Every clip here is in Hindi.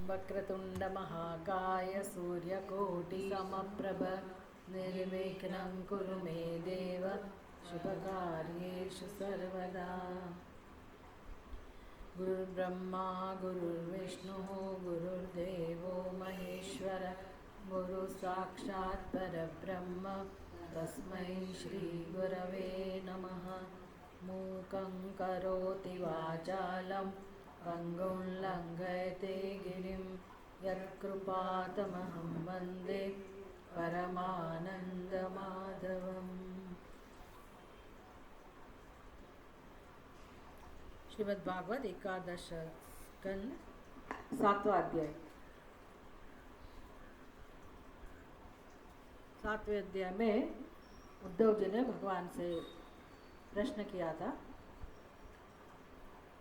वक्रतुण्डमहाकाय सूर्यकोटिसमप्रभ निर्विघ्नं कुरु मे देव शुभकार्येषु सर्वदा। गुरुर्ब्रह्मा गुरुर्विष्णुः गुरुर्देवो महेश्वर गुरुसाक्षात् परब्रह्म तस्मै श्रीगुरवे नमः। मूकं करोति वाचालं पङ्गुं लङ्घयते गिरिं यत्कृपातमहं वन्दे परमानन्दमाधवम्। श्रीमद् भागवत एकादश स्कंद 7वां अध्याय। 7वें अध्याय में उद्धव जी ने भगवान से प्रश्न किया था,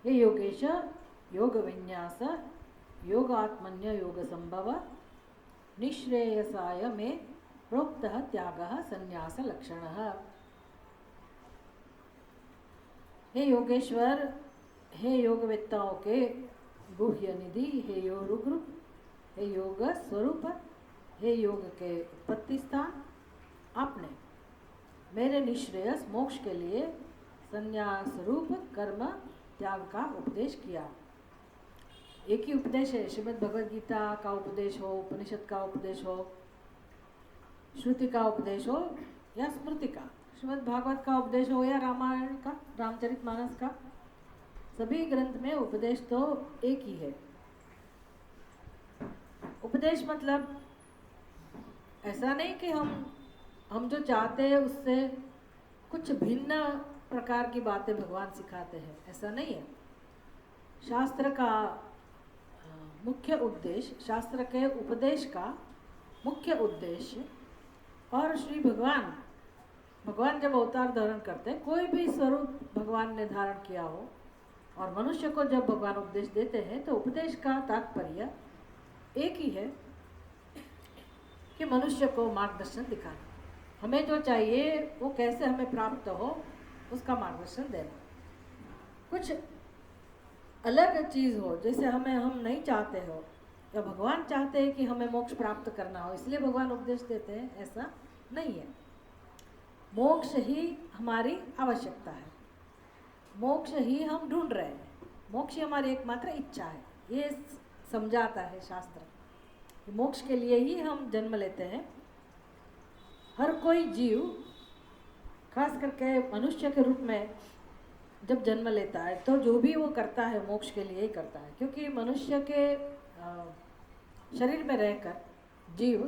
हे योगेश, योग विन्यास योगात्मन्य योग संभव निःश्रेयसाय में प्रोक्तः त्यागः संन्यास लक्षणः। हे योगेश्वर, हे योगवेत्ताओं के गुह्य निधि, हे योग रूप, हे योग स्वरूप, हे योग के उत्पत्ति स्थान, आपने मेरे निःश्रेयस मोक्ष के लिए संन्यास रूप कर्म त्याग का उपदेश किया। एक ही उपदेश है, श्रीमद् भगवद गीता का उपदेश हो, उपनिषद का उपदेश हो, श्रुति का उपदेश हो या स्मृति का, श्रीमद् भागवत का उपदेश हो या रामायण का, रामचरितमानस का, सभी ग्रंथ में उपदेश तो एक ही है। उपदेश मतलब ऐसा नहीं कि हम जो चाहते हैं उससे कुछ भिन्न प्रकार की बातें भगवान सिखाते हैं, ऐसा नहीं है। शास्त्र का मुख्य उद्देश्य, शास्त्र के उपदेश का मुख्य उद्देश्य, और श्री भगवान जब अवतार धारण करते हैं, कोई भी स्वरूप भगवान ने धारण किया हो और मनुष्य को जब भगवान उपदेश देते हैं तो उपदेश का तात्पर्य एक ही है कि मनुष्य को मार्गदर्शन दिखाना, हमें जो चाहिए वो कैसे हमें प्राप्त हो उसका मार्गदर्शन देना। कुछ अलग चीज़ हो जैसे हम नहीं चाहते हो या भगवान चाहते हैं कि हमें मोक्ष प्राप्त करना हो इसलिए भगवान उपदेश देते हैं, ऐसा नहीं है। मोक्ष ही हमारी आवश्यकता है, मोक्ष ही हम ढूंढ रहे हैं, मोक्ष ही हमारी एकमात्र इच्छा है। ये समझाता है शास्त्र, मोक्ष के लिए ही हम जन्म लेते हैं। हर कोई जीव खास करके मनुष्य के रूप में जब जन्म लेता है तो जो भी वो करता है मोक्ष के लिए ही करता है, क्योंकि मनुष्य के शरीर में रहकर जीव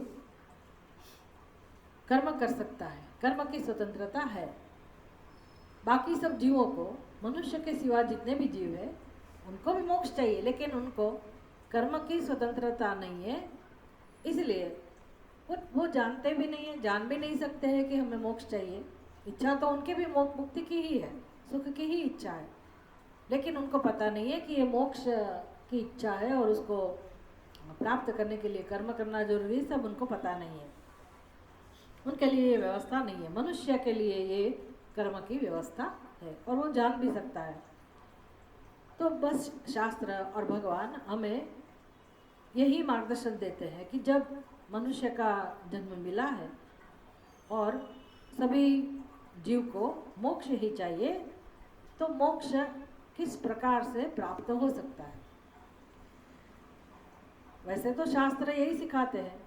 कर्म कर सकता है, कर्म की स्वतंत्रता है। बाकी सब जीवों को, मनुष्य के सिवा जितने भी जीव हैं उनको भी मोक्ष चाहिए, लेकिन उनको कर्म की स्वतंत्रता नहीं है, इसलिए वो जानते भी नहीं है, जान भी नहीं सकते हैं कि हमें मोक्ष चाहिए। इच्छा तो उनकी भी मुक्ति की ही है, सुख की ही इच्छा है, लेकिन उनको पता नहीं है कि ये मोक्ष की इच्छा है और उसको प्राप्त करने के लिए कर्म करना जरूरी है, सब उनको पता नहीं है। उनके लिए ये व्यवस्था नहीं है, मनुष्य के लिए ये कर्म की व्यवस्था है और वो जान भी सकता है। तो बस शास्त्र और भगवान हमें यही मार्गदर्शन देते हैं कि जब मनुष्य का जन्म मिला है और सभी जीव को मोक्ष ही चाहिए, तो मोक्ष किस प्रकार से प्राप्त हो सकता है। वैसे तो शास्त्र यही सिखाते हैं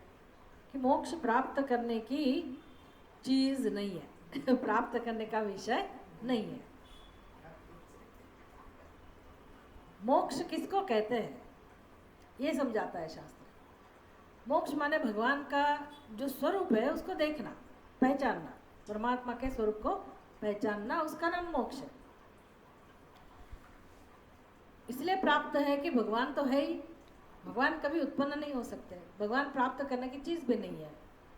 कि मोक्ष प्राप्त करने की चीज नहीं है प्राप्त करने का विषय नहीं है। मोक्ष किसको कहते हैं ये समझाता है शास्त्र। मोक्ष माने भगवान का जो स्वरूप है उसको देखना, पहचानना, परमात्मा के स्वरूप को पहचानना, उसका नाम मोक्ष है। इसलिए प्राप्त है कि भगवान तो है ही, भगवान कभी उत्पन्न नहीं हो सकते, भगवान प्राप्त करने की चीज भी नहीं है,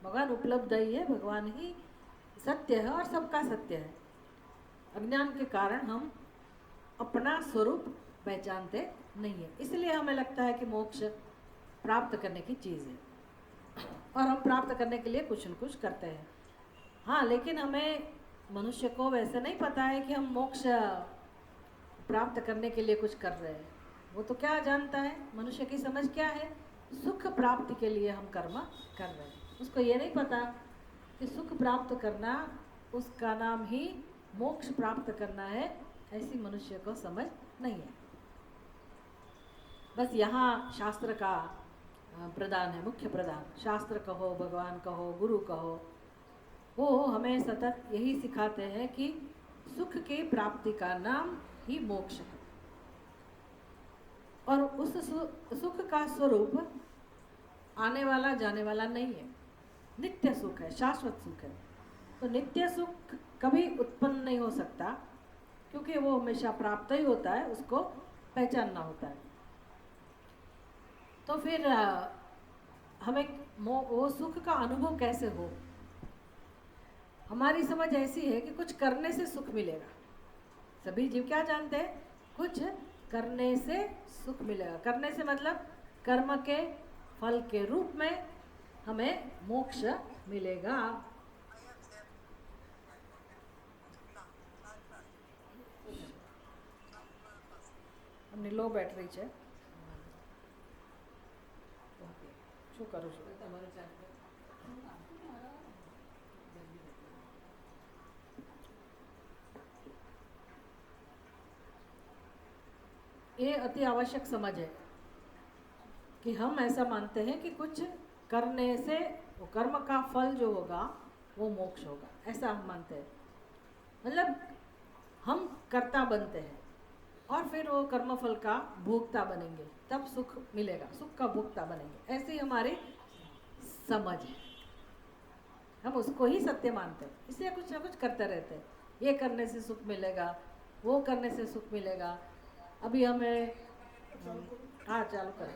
भगवान उपलब्ध ही है, भगवान ही सत्य है और सबका सत्य है। अज्ञान के कारण हम अपना स्वरूप पहचानते नहीं है, इसलिए हमें लगता है कि मोक्ष प्राप्त करने की चीज़ है और हम प्राप्त करने के लिए कुछ न कुछ करते हैं। हाँ, लेकिन हमें मनुष्य को वैसे नहीं पता है कि हम मोक्ष प्राप्त करने के लिए कुछ कर रहे हैं। वो तो क्या जानता है, मनुष्य की समझ क्या है, सुख प्राप्ति के लिए हम कर्म कर रहे हैं। उसको ये नहीं पता कि सुख प्राप्त करना उसका नाम ही मोक्ष प्राप्त करना है, ऐसी मनुष्य को समझ नहीं है। बस यहाँ शास्त्र का प्रदान है, मुख्य प्रदान। शास्त्र कहो, भगवान कहो, गुरु कहो, वो हमें सतत यही सिखाते हैं कि सुख की प्राप्ति का नाम ही मोक्ष है। और उस सुख का स्वरूप आने वाला जाने वाला नहीं है, नित्य सुख है, शाश्वत सुख है। तो नित्य सुख कभी उत्पन्न नहीं हो सकता, क्योंकि वो हमेशा प्राप्त ही होता है, उसको पहचानना होता है। तो फिर हमें वो सुख का अनुभव कैसे हो? हमारी समझ ऐसी है कि कुछ करने से सुख मिलेगा। सभी जीव क्या जानते हैं? कुछ करने से सुख मिलेगा। करने से मतलब कर्म के फल के रूप में हमें मोक्ष मिलेगा। लो बैटरी છે, શું કરું છું? ये अति आवश्यक समझ है कि हम ऐसा मानते हैं कि कुछ करने से वो कर्म का फल जो होगा वो मोक्ष होगा, ऐसा हम मानते हैं। मतलब हम कर्ता बनते हैं और फिर वो कर्मफल का भोक्ता बनेंगे, तब सुख मिलेगा, सुख का भोक्ता बनेंगे, ऐसी हमारी समझ है। हम उसको ही सत्य मानते हैं, इसलिए कुछ ना कुछ करते रहते हैं। ये करने से सुख मिलेगा, वो करने से सुख मिलेगा। अभी हमें हाँ चालू करें।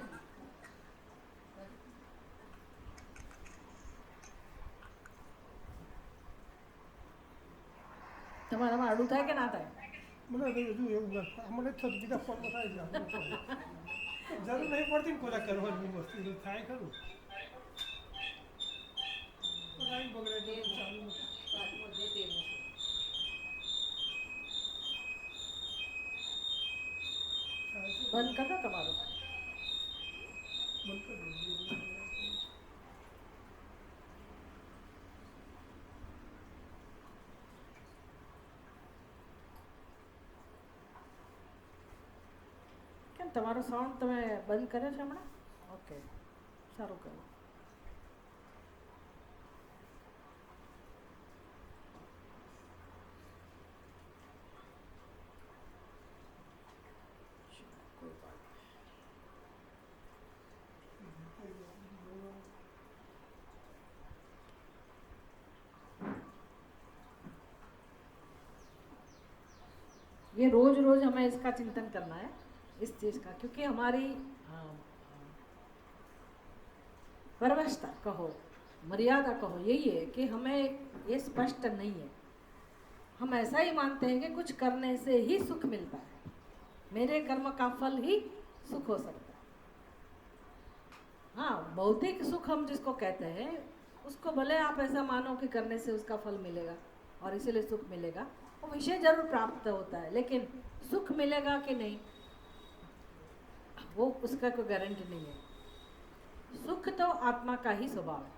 તમારામાં આડું થાય કે ના થાય? મને તો હજુ એવું અમને થતું બીજા ફોનમાં થાય છે, જરૂર નહીં પડતી ને કોલા કરવાની વસ્તુ થાય ખરું. લાઈન બગડે તો ચાલુ બંધ કરો તમારું. બંધ કરી દો. કેમ તમારો સાઉન્ડ તમે બંધ કર્યો છે હમણાં? ઓકે, સારું કર્યું. ये रोज रोज हमें इसका चिंतन करना है, इस चीज़ का, क्योंकि हमारी परवशता कहो, मर्यादा कहो, यही है कि हमें ये स्पष्ट नहीं है। हम ऐसा ही मानते हैं कि कुछ करने से ही सुख मिलता है, मेरे कर्म का फल ही सुख हो सकता है। हाँ, भौतिक सुख हम जिसको कहते हैं उसको भले आप ऐसा मानो कि करने से उसका फल मिलेगा और इसीलिए सुख मिलेगा, वो विषय जरूर प्राप्त होता है, लेकिन सुख मिलेगा कि नहीं वो उसका कोई गारंटी नहीं है। सुख तो आत्मा का ही स्वभाव है,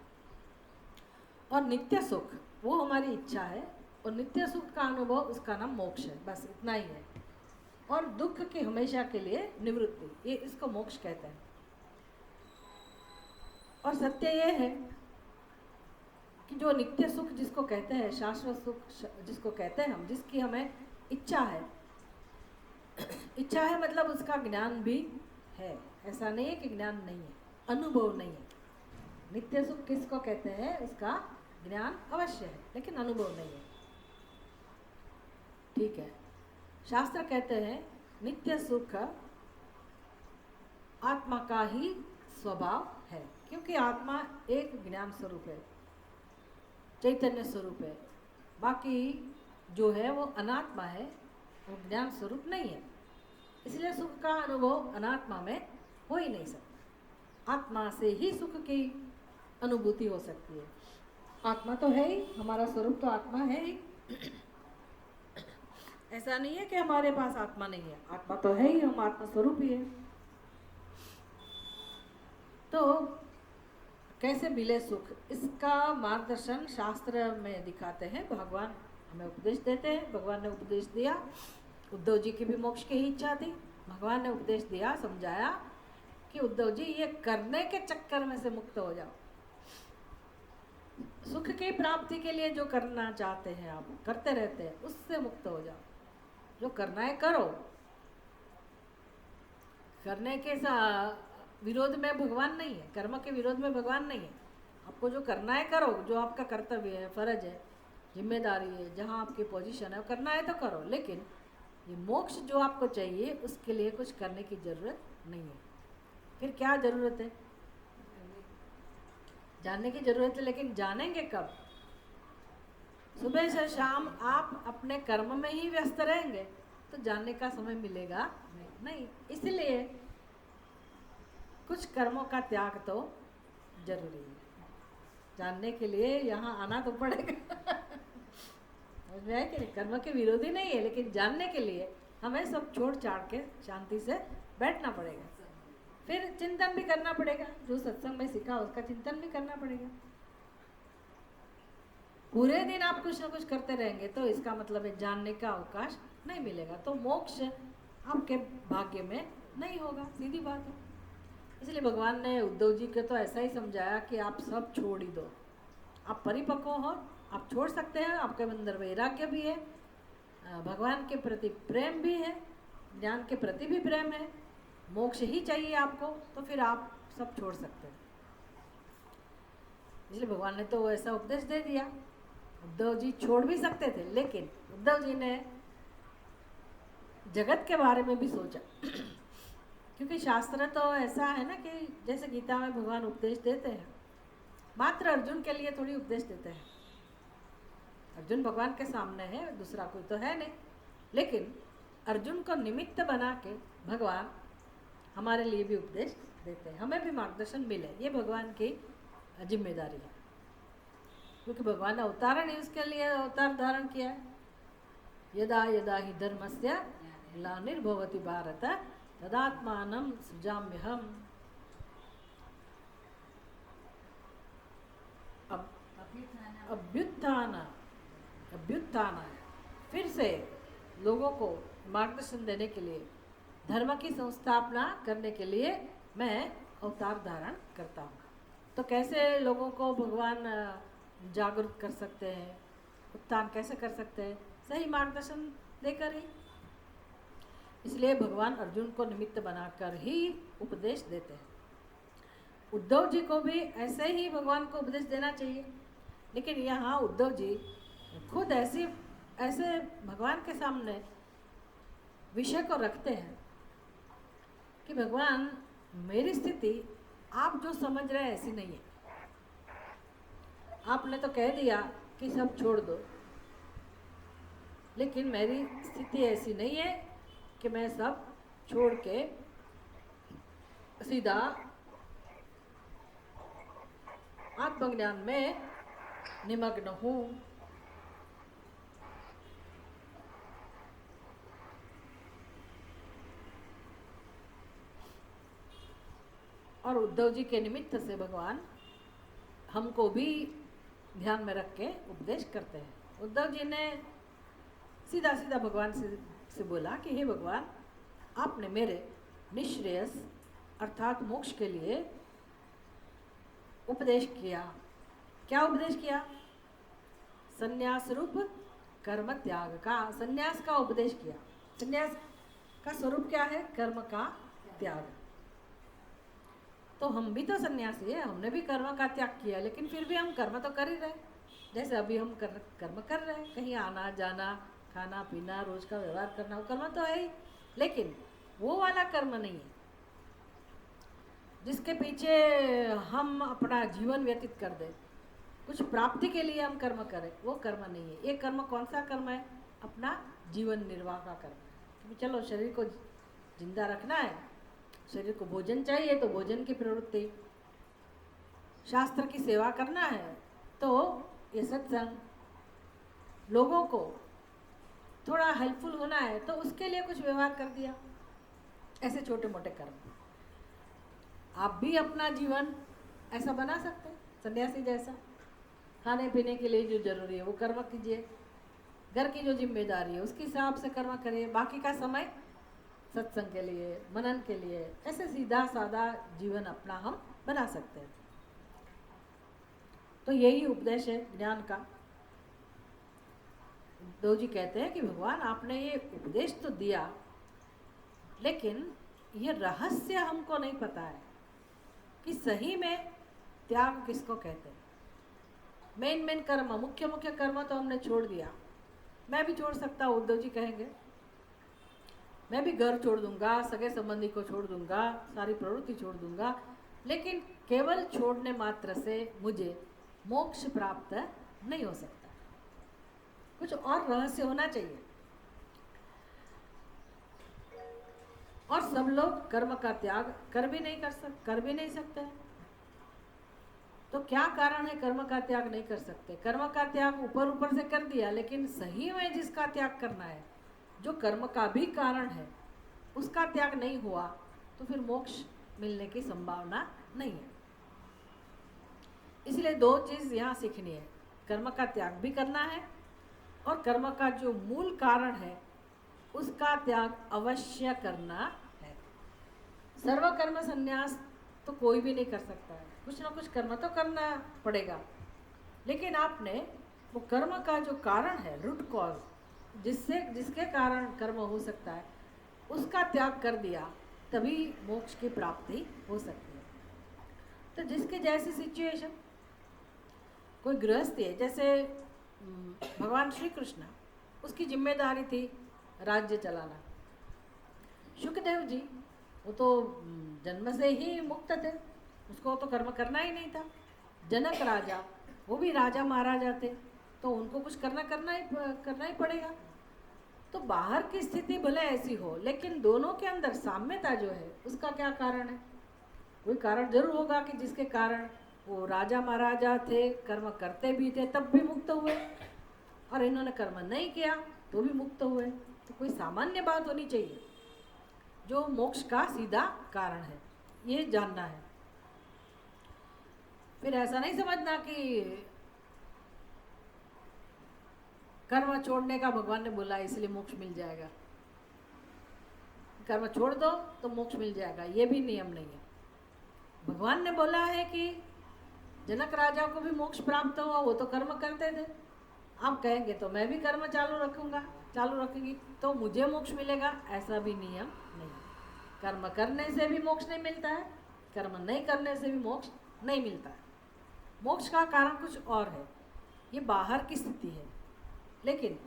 और नित्य सुख वो हमारी इच्छा है, और नित्य सुख का अनुभव उसका नाम मोक्ष है, बस इतना ही है। और दुख की हमेशा के लिए निवृत्ति, ये इसको मोक्ष कहते हैं। और सत्य ये है कि जो नित्य सुख जिसको कहते हैं, शाश्वत सुख जिसको कहते हैं हम, जिसकी हमें इच्छा है, इच्छा है मतलब उसका ज्ञान भी है, ऐसा नहीं है कि ज्ञान नहीं है, अनुभव नहीं है। नित्य सुख किसको कहते हैं, उसका ज्ञान अवश्य है लेकिन अनुभव नहीं है। ठीक है, शास्त्र कहते हैं नित्य सुख आत्मा का ही स्वभाव है, क्योंकि आत्मा एक ज्ञान स्वरूप है, चैतन्य स्वरूप है। बाकी जो है वो अनात्मा है, वो ज्ञान स्वरूप नहीं है, इसलिए सुख का अनुभव अनात्मा में हो ही नहीं सकता। आत्मा से ही सुख की अनुभूति हो सकती है। आत्मा तो है ही, हमारा स्वरूप तो आत्मा है ही। ऐसा नहीं है कि हमारे पास आत्मा नहीं है, आत्मा तो है ही, हम आत्मा स्वरूप ही है। तो कैसे मिले सुख, इसका मार्गदर्शन शास्त्र में दिखाते हैं। भगवान हमें उपदेश देते हैं। भगवान ने उपदेश दिया, उद्धव जी की भी मोक्ष की ही इच्छा थी। भगवान ने उपदेश दिया, समझाया कि उद्धव जी ये करने के चक्कर में से मुक्त हो जाओ। सुख की प्राप्ति के लिए जो करना चाहते हैं आप करते रहते हैं, उससे मुक्त हो जाओ। जो करना है करो, करने के विरोध में भगवान नहीं है, कर्म के विरोध में भगवान नहीं है। आपको जो करना है करो, जो आपका कर्तव्य है, फर्ज है, जिम्मेदारी है, जहाँ आपकी पोजीशन है वो करना है तो करो। लेकिन ये मोक्ष जो आपको चाहिए उसके लिए कुछ करने की ज़रूरत नहीं है। फिर क्या ज़रूरत है? जानने की ज़रूरत है, लेकिन जानेंगे कब? सुबह से शाम आप अपने कर्म में ही व्यस्त रहेंगे तो जानने का समय मिलेगा नहीं। इसलिए कुछ कर्मों का त्याग तो जरूरी है। जानने के लिए यहाँ आना तो पड़ेगा। समझ में आया कि नहीं? कर्म के विरोधी नहीं है, लेकिन जानने के लिए हमें सब छोड़ छाड़ के शांति से बैठना पड़ेगा। फिर चिंतन भी करना पड़ेगा, जो सत्संग में सीखा उसका चिंतन भी करना पड़ेगा। पूरे दिन आप कुछ ना कुछ करते रहेंगे तो इसका मतलब है जानने का अवकाश नहीं मिलेगा, तो मोक्ष आपके भाग्य में नहीं होगा, सीधी बात है। इसलिए भगवान ने उद्धव जी को तो ऐसा ही समझाया कि आप सब छोड़ ही दो। आप परिपक्व हो, आप छोड़ सकते हैं, आपके अंदर वैराग्य भी है, भगवान के प्रति प्रेम भी है, ज्ञान के प्रति भी प्रेम है, मोक्ष ही चाहिए आपको, तो फिर आप सब छोड़ सकते हैं। इसलिए भगवान ने तो ऐसा उपदेश दे दिया। उद्धव जी छोड़ भी सकते थे, लेकिन उद्धव जी ने जगत के बारे में भी सोचा। क्योंकि शास्त्र तो ऐसा है ना कि जैसे गीता में भगवान उपदेश देते हैं, मात्र अर्जुन के लिए थोड़ी उपदेश देते हैं। अर्जुन भगवान के सामने है, दूसरा कोई तो है नहीं, लेकिन अर्जुन को निमित्त बना के भगवान हमारे लिए भी उपदेश देते हैं, हमें भी मार्गदर्शन मिले, ये भगवान की जिम्मेदारी है। क्योंकि भगवान ने अवतारण ही उसके लिए अवतार धारण किया है। यदा यदा हि धर्मस्य ग्लानिर्भवति भारत तदात्मानं सृजाम्यहम्। अभ्युत्थान फिर से लोगों को मार्गदर्शन देने के लिए, धर्म की संस्थापना करने के लिए मैं अवतार धारण करता हूँ। तो कैसे लोगों को भगवान जागरूक कर सकते हैं, उत्थान कैसे कर सकते हैं? सही मार्गदर्शन देकर ही। इसलिए भगवान अर्जुन को निमित्त बनाकर ही उपदेश देते हैं। उद्धव जी को भी ऐसे ही भगवान को उपदेश देना चाहिए, लेकिन यहाँ उद्धव जी खुद ऐसे भगवान के सामने विषय को रखते हैं कि भगवान मेरी स्थिति आप जो समझ रहे हैं ऐसी नहीं है। आपने तो कह दिया कि सब छोड़ दो, लेकिन मेरी स्थिति ऐसी नहीं है कि मैं सब छोड़ के सीधा आत्मज्ञान में निमग्न हूँ। और उद्धव जी के निमित्त से भगवान हमको भी ध्यान में रख के उपदेश करते हैं। उद्धव जी ने सीधा सीधा भगवान से बोला कि हे भगवान, आपने मेरे निश्रेयस अर्थात मोक्ष के लिए उपदेश किया। क्या उपदेश किया? संन्यास रूप कर्म त्याग का, संन्यास का उपदेश किया। संन्यास का स्वरूप क्या है? कर्म का त्याग। तो हम भी तो सन्यासी है, हमने भी कर्म का त्याग किया, लेकिन फिर भी हम कर्म तो कर ही रहे। जैसे अभी हम कर्म कर रहे हैं, कहीं आना जाना, खाना पीना, रोज का व्यवहार करना, वो कर्म तो है ही, लेकिन वो वाला कर्म नहीं है जिसके पीछे हम अपना जीवन व्यतीत कर दें, कुछ प्राप्ति के लिए हम कर्म करें, वो कर्म नहीं है। ये कर्म कौन सा कर्म है? अपना जीवन निर्वाह का कर्म। क्योंकि चलो शरीर को जिंदा रखना है, शरीर को भोजन चाहिए तो भोजन की प्रवृत्ति, शास्त्र की सेवा करना है तो ये सत्संग, लोगों को थोड़ा हेल्पफुल होना है तो उसके लिए कुछ व्यवहार कर दिया, ऐसे छोटे मोटे कर्म। आप भी अपना जीवन ऐसा बना सकते हैं, सन्यासी जैसा। खाने पीने के लिए जो जरूरी है वो कर्म कीजिए, घर की जो जिम्मेदारी है उसके हिसाब से कर्म करिए, बाकी का समय सत्संग के लिए, मनन के लिए, ऐसे सीधा साधा जीवन अपना हम बना सकते हैं। तो यही उपदेश है ज्ञान का। उद्धव जी कहते हैं कि भगवान आपने ये उपदेश तो दिया, लेकिन ये रहस्य हमको नहीं पता है कि सही में त्याग किसको कहते हैं। मेन कर्म, मुख्य कर्म तो हमने छोड़ दिया। मैं भी छोड़ सकता हूँ, उद्धव जी कहेंगे, मैं भी घर छोड़ दूंगा, सगे संबंधी को छोड़ दूंगा, सारी प्रवृत्ति छोड़ दूंगा, लेकिन केवल छोड़ने मात्र से मुझे मोक्ष प्राप्त नहीं हो सकता। कुछ और रहस्य होना चाहिए। और सब लोग कर्म का त्याग कर भी नहीं सकते। तो क्या कारण है कर्म का त्याग नहीं कर सकते? कर्म का त्याग ऊपर से कर दिया, लेकिन सही में जिसका त्याग करना है, जो कर्म का भी कारण है, उसका त्याग नहीं हुआ, तो फिर मोक्ष मिलने की संभावना नहीं है। इसलिए दो चीज यहाँ सीखनी है, कर्म का त्याग भी करना है और कर्म का जो मूल कारण है उसका त्याग अवश्य करना है। सर्व कर्म संन्यास तो कोई भी नहीं कर सकता है, कुछ ना कुछ कर्म तो करना पड़ेगा, लेकिन आपने वो कर्म का जो कारण है, रूट कॉज, जिसके कारण कर्म हो सकता है, उसका त्याग कर दिया, तभी मोक्ष की प्राप्ति हो सकती है। तो जिसके जैसी सिचुएशन, कोई गृहस्थी है, जैसे भगवान श्री कृष्ण, उसकी जिम्मेदारी थी राज्य चलाना। शुकदेव जी वो तो जन्म से ही मुक्त थे, उसको तो कर्म करना ही नहीं था। जनक राजा, वो भी राजा महाराजा थे, तो उनको कुछ करना ही पड़ेगा। तो बाहर की स्थिति भले ऐसी हो, लेकिन दोनों के अंदर साम्यता जो है, उसका क्या कारण है? कोई कारण जरूर होगा कि जिसके कारण वो राजा महाराजा थे, कर्म करते भी थे तब भी मुक्त हुए, और इन्होंने कर्म नहीं किया तो भी मुक्त हुए। तो कोई सामान्य बात होनी चाहिए जो मोक्ष का सीधा कारण है, ये जानना है। फिर ऐसा नहीं समझना कि कर्म छोड़ने का भगवान ने बोला इसलिए मोक्ष मिल जाएगा, कर्म छोड़ दो तो मोक्ष मिल जाएगा, ये भी नियम नहीं है। भगवान ने बोला है कि जनक राजा को भी मोक्ष प्राप्त हुआ, वो तो कर्म करते थे। आप कहेंगे तो मैं भी कर्म चालू रखूंगी तो मुझे मोक्ष मिलेगा, ऐसा भी नियम नहीं। कर्म करने से भी मोक्ष नहीं मिलता है, कर्म नहीं करने से भी मोक्ष नहीं मिलता है। मोक्ष का कारण कुछ और है, ये बाहर की स्थिति है, लेकिन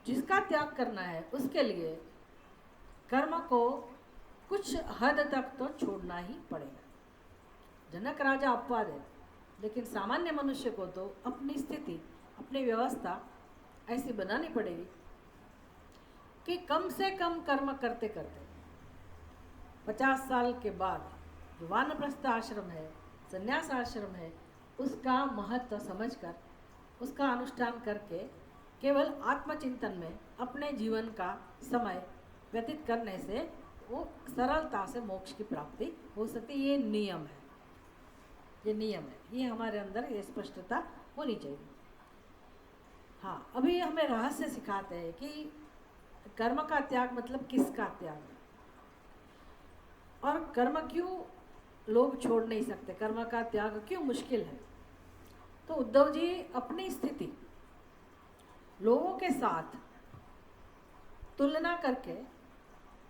जिसका त्याग करना है उसके लिए कर्म को कुछ हद तक तो छोड़ना ही पड़ेगा। जनक राजा अपवाद है, लेकिन सामान्य मनुष्य को तो अपनी स्थिति, अपनी व्यवस्था ऐसी बनानी पड़ेगी कि कम से कम कर्म करते करते 50 साल के बाद जो वानप्रस्थ आश्रम है, संन्यास आश्रम है, उसका महत्व समझकर उसका अनुष्ठान करके केवल आत्मचिंतन में अपने जीवन का समय व्यतीत करने से वो सरलता से मोक्ष की प्राप्ति हो सकती है। ये नियम है, ये हमारे अंदर ये स्पष्टता होनी चाहिए। हाँ, अभी हमें रहस्य सिखाते हैं कि कर्म का त्याग मतलब किसका त्याग, और कर्म क्यों लोग छोड़ नहीं सकते, कर्म का त्याग क्यों मुश्किल है। तो उद्धव जी अपनी स्थिति लोगों के साथ तुलना करके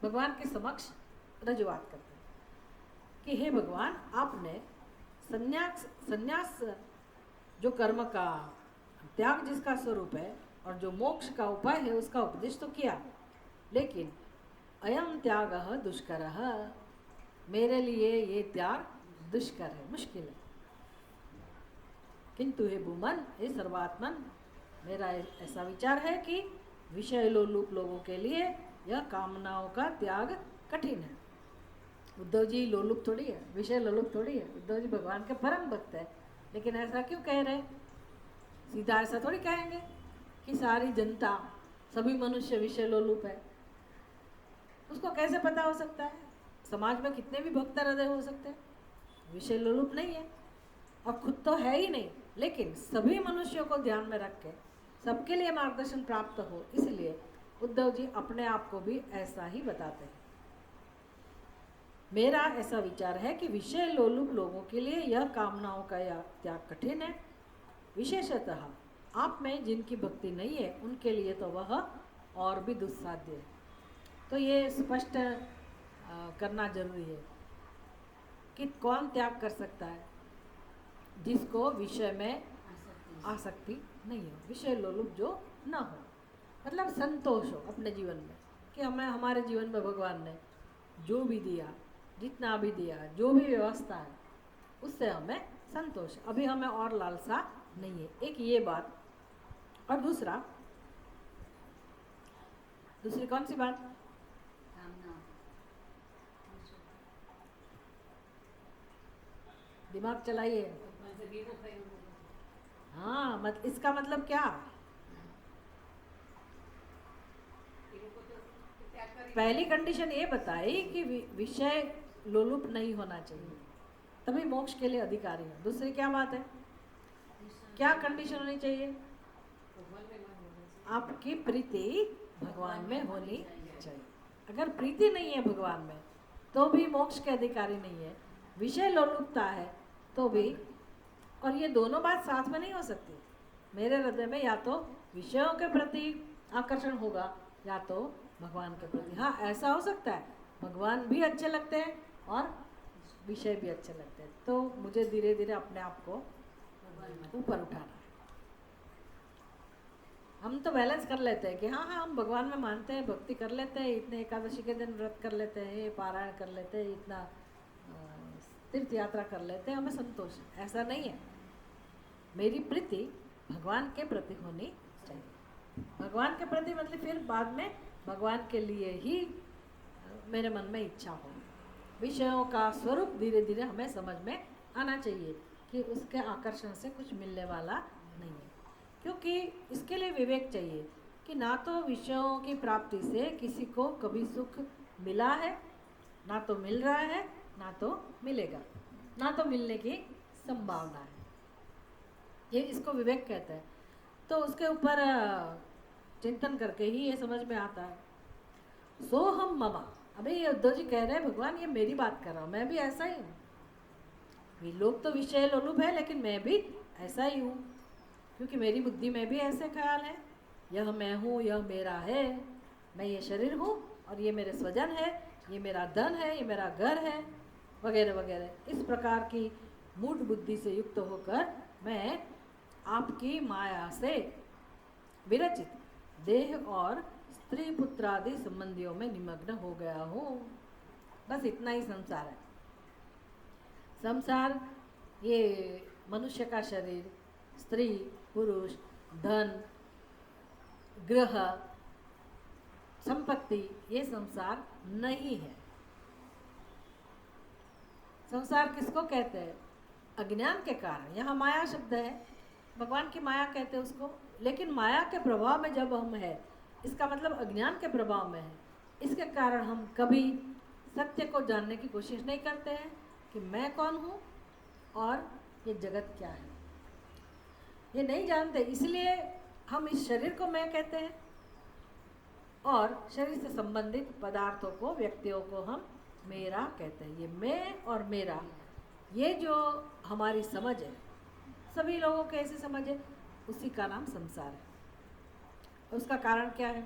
भगवान के समक्ष रजुआत करते हैं कि हे भगवान, आपने संन्यास जो कर्म का त्याग जिसका स्वरूप है और जो मोक्ष का उपाय है उसका उपदेश तो किया, लेकिन अयम त्याग दुष्कर, मेरे लिए ये त्याग दुष्कर है, मुश्किल है। किंतु हे भूमन, हे सर्वात्मन, मेरा ऐसा विचार है कि विषय लोलुप लोगों के लिए यह कामनाओं का त्याग कठिन है। उद्धव जी लोलुप थोड़ी है, विषय लोलुप थोड़ी है, उद्धव जी भगवान के परम भक्त है। लेकिन ऐसा क्यों कह रहे? सीधा ऐसा थोड़ी कहेंगे कि सारी जनता, सभी मनुष्य विषय लोलुप है। उसको कैसे पता हो सकता है? समाज में कितने भी भक्त हृदय हो सकते हैं, विषय लोलुप नहीं है और खुद तो है ही नहीं, लेकिन सभी मनुष्यों को ध्यान में रख के सबके लिए मार्गदर्शन प्राप्त हो, इसलिए उद्धव जी अपने आप को भी ऐसा ही बताते हैं। मेरा ऐसा विचार है कि विषय लोलुप लोगों के लिए यह कामनाओं का त्याग कठिन है। विशेषतः आप में जिनकी भक्ति नहीं है उनके लिए तो वह और भी दुस्साध्य है। तो ये स्पष्ट करना जरूरी है कि कौन त्याग कर सकता है, जिसको विषय में आसक्ति नहीं हो, विषय लोलुप जो ना हो, मतलब संतोष हो अपने जीवन में कि हमें हमारे जीवन में भगवान ने जो भी दिया, जितना भी दिया, जो भी व्यवस्था है उससे हमें संतोष, अभी हमें और लालसा नहीं है। एक ये बात, और दूसरी कौन सी बात? दिमाग चलाइए। हाँ, इसका मतलब क्या? पहली कंडीशन ये बताई कि विषय लोलुप नहीं होना चाहिए, तभी मोक्ष के लिए अधिकारी है। दूसरी क्या बात है, क्या कंडीशन होनी चाहिए? आपकी प्रीति भगवान में होनी चाहिए। अगर प्रीति नहीं है भगवान में तो भी मोक्ष के अधिकारी नहीं है, विषय लोलुपता है तो भी, और ये दोनों बात साथ में नहीं हो सकती। मेरे हृदय में या तो विषयों के प्रति आकर्षण होगा या तो भगवान के प्रति। हाँ, ऐसा हो सकता है भगवान भी अच्छे लगते हैं और विषय भी अच्छे लगते हैं। तो मुझे धीरे धीरे अपने आप को ऊपर उठाना है। हम तो बैलेंस कर लेते हैं कि हाँ हम भगवान में मानते हैं, भक्ति कर लेते हैं, इतने एकादशी के दिन व्रत कर लेते हैं, पारायण कर लेते हैं, इतना तीर्थ यात्रा कर लेते हैं, हमें संतोष है। ऐसा नहीं है। मेरी प्रीति भगवान के प्रति होनी चाहिए। भगवान के प्रति मतलब फिर बाद में भगवान के लिए ही मेरे मन में इच्छा हो। विषयों का स्वरूप धीरे धीरे हमें समझ में आना चाहिए कि उसके आकर्षण से कुछ मिलने वाला नहीं है, क्योंकि इसके लिए विवेक चाहिए कि ना तो विषयों की प्राप्ति से किसी को कभी सुख मिला है, ना तो मिल रहा है, ना तो मिलेगा, ना तो मिलने की संभावना है। ये इसको विवेक कहते हैं। तो उसके ऊपर चिंतन करके ही ये समझ में आता है। सो हम ममा, अभी ये उद्धव जी कह रहे हैं भगवान ये मेरी बात कर रहा हूँ, मैं भी ऐसा ही हूँ। ये लोग तो विषय लोलुप है, लेकिन मैं भी ऐसा ही हूँ, क्योंकि मेरी बुद्धि में भी ऐसे ख्याल है, यह मैं हूँ, यह मेरा है, मैं ये शरीर हूँ और ये मेरे स्वजन है, ये मेरा धन है, ये मेरा घर है, वगैरह वगैरह। इस प्रकार की मूढ़ बुद्धि से युक्त होकर मैं आपकी माया से विरचित देह और स्त्री पुत्र आदि संबंधियों में निमग्न हो गया हूँ। बस इतना ही संसार है। संसार ये मनुष्य का शरीर, स्त्री पुरुष, धन, ग्रह, संपत्ति, ये संसार नहीं है। संसार किसको कहते हैं? अज्ञान के कारण। यहाँ माया शब्द है, भगवान की माया कहते हैं उसको। लेकिन माया के प्रभाव में जब हम हैं, इसका मतलब अज्ञान के प्रभाव में है। इसके कारण हम कभी सत्य को जानने की कोशिश नहीं करते हैं कि मैं कौन हूँ और ये जगत क्या है, ये नहीं जानते। इसलिए हम इस शरीर को मैं कहते हैं और शरीर से संबंधित पदार्थों को, व्यक्तियों को हम मेरा कहते हैं। ये मैं और मेरा, ये जो हमारी समझ है, सभी लोगों के ऐसी समझ है, उसी का नाम संसार है। उसका कारण क्या है?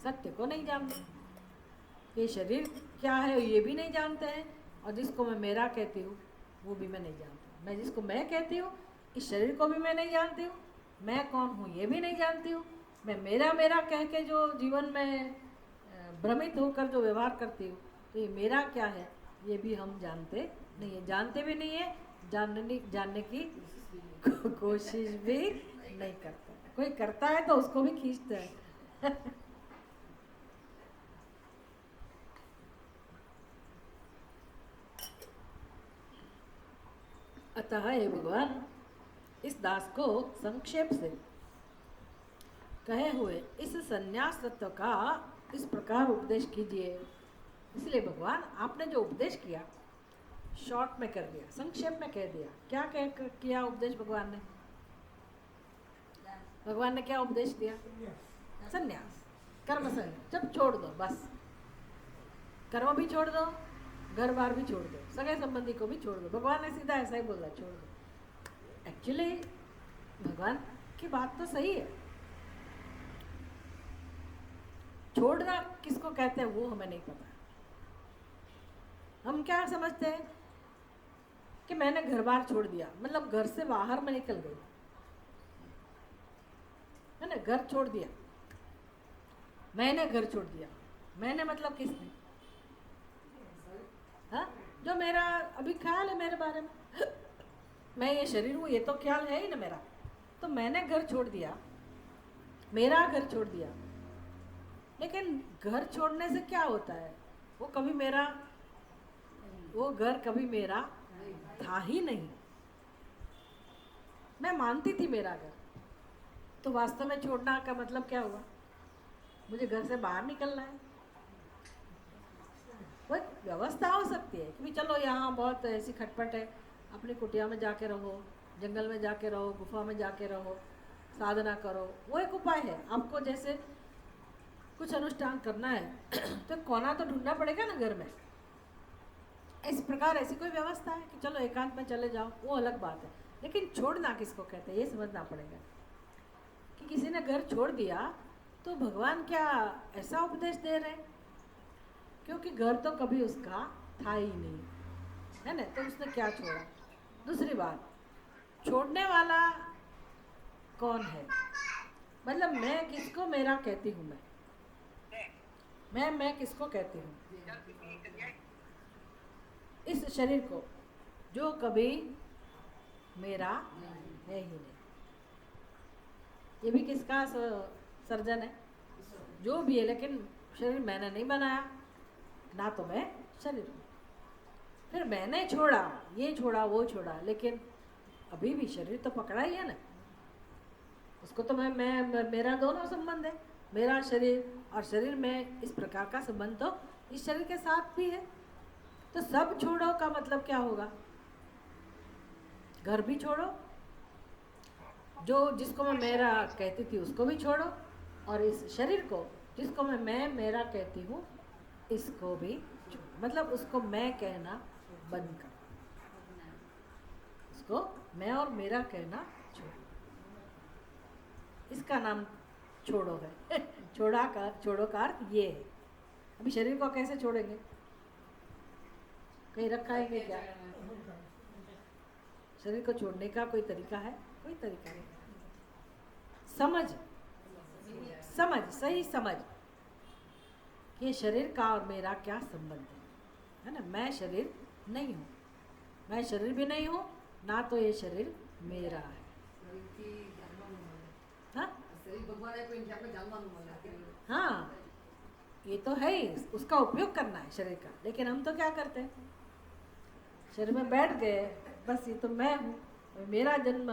सत्य को नहीं जानते। ये शरीर क्या है ये भी नहीं जानते हैं, और जिसको मैं मेरा कहती हूँ वो भी मैं नहीं जानती। मैं जिसको मैं कहती हूँ, इस शरीर को भी मैं नहीं जानती हूँ, मैं कौन हूँ ये भी नहीं जानती हूँ। मैं मेरा मेरा कह के जो जीवन में भ्रमित होकर जो व्यवहार करती हूँ, तो ये मेरा क्या है ये भी हम जानते नहीं है। जानते भी नहीं है, जानने की कोशिश भी नहीं करता। कोई करता है तो उसको भी खींचते हैं। अतः हे भगवान, इस दास को संक्षेप से कहे हुए इस संन्यास तत्व का इस प्रकार उपदेश कीजिए। इसलिए भगवान आपने जो उपदेश किया, शॉर्ट में कर दिया, संक्षेप में कह दिया। क्या किया उपदेश भगवान ने? भगवान ने क्या उपदेश दिया? संन्यास, कर्म संन्यास। जब छोड़ दो बस, कर्म भी छोड़ दो, घर बार भी छोड़ दो, सगे संबंधी को भी छोड़ दो। भगवान ने सीधा ऐसा ही बोला, छोड़ दो। एक्चुअली भगवान की बात तो सही है। छोड़ना किसको कहते हैं वो हमें नहीं पता। हम क्या समझते हैं कि मैंने घर बार छोड़ दिया, मतलब घर से बाहर में निकल गई, मैंने घर छोड़ दिया, मैंने घर छोड़ दिया। मैंने मतलब किसने? हाँ, जो मेरा अभी ख्याल है मेरे बारे में, मैं ये शरीर हूँ, ये तो ख्याल है ही ना मेरा। तो मैंने घर छोड़ दिया, मेरा घर छोड़ दिया। लेकिन घर छोड़ने से क्या होता है? वो कभी मेरा, वो घर कभी मेरा था ही नहीं। मैं मानती थी मेरा घर, तो वास्तव में छोड़ना का मतलब क्या हुआ? मुझे घर से बाहर निकलना है। वो एक व्यवस्था हो सकती है कि चलो यहाँ बहुत ऐसी खटपट है, अपनी कुटिया में जाके रहो, जंगल में जाके रहो, गुफा में जाके रहो, साधना करो, वो एक उपाय है। आपको जैसे कुछ अनुष्ठान करना है तो कोना तो ढूंढना पड़ेगा ना घर में। इस प्रकार ऐसी कोई व्यवस्था है कि चलो एकांत में चले जाओ, वो अलग बात है। लेकिन छोड़ना किसको कहते हैं ये समझना पड़ेगा। कि किसी ने घर छोड़ दिया तो भगवान क्या ऐसा उपदेश दे रहे हैं? क्योंकि घर तो कभी उसका था ही नहीं, है ना, तो उसने क्या छोड़ा? दूसरी बात, छोड़ने वाला कौन है? मतलब मैं किसको मेरा कहती हूँ? मैं किसको कहती हूँ? इस शरीर को, जो कभी मेरा है ही नहीं। ये भी किसका सर्जन है? जो भी है, लेकिन शरीर मैंने नहीं बनाया, ना तो मैं शरीर हूँ। फिर मैंने छोड़ा, ये छोड़ा, वो छोड़ा, लेकिन अभी भी शरीर तो पकड़ा ही है ना। उसको तो मैं मेरा दोनों संबंध है, मेरा शरीर और शरीर में इस प्रकार का संबंध तो इस शरीर के साथ भी है। तो सब छोड़ो का मतलब क्या होगा? घर भी छोड़ो, जो जिसको मैं मेरा कहती थी उसको भी छोड़ो, और इस शरीर को जिसको मैं मेरा कहती हूँ इसको भी छोड़ो। मतलब उसको मैं कहना बंद करो, उसको मैं और मेरा कहना छोड़ो। इसका नाम छोड़ो है। छोड़ो का अर्थ ये है। अभी शरीर को कैसे छोड़ेंगे? कहीं रखाएंगे क्या? शरीर को छोड़ने का कोई तरीका है? कोई तरीका नहीं। समझ, सही समझ, ये शरीर का और मेरा क्या संबंध है ना? मैं शरीर नहीं हूँ, मैं शरीर भी नहीं हूँ, ना तो ये शरीर मेरा है। हाँ, ये तो है ही, उसका उपयोग करना है शरीर का। लेकिन हम तो क्या करते हैं? शरीर में बैठ गए, बस ये तो मैं हूँ, मेरा जन्म,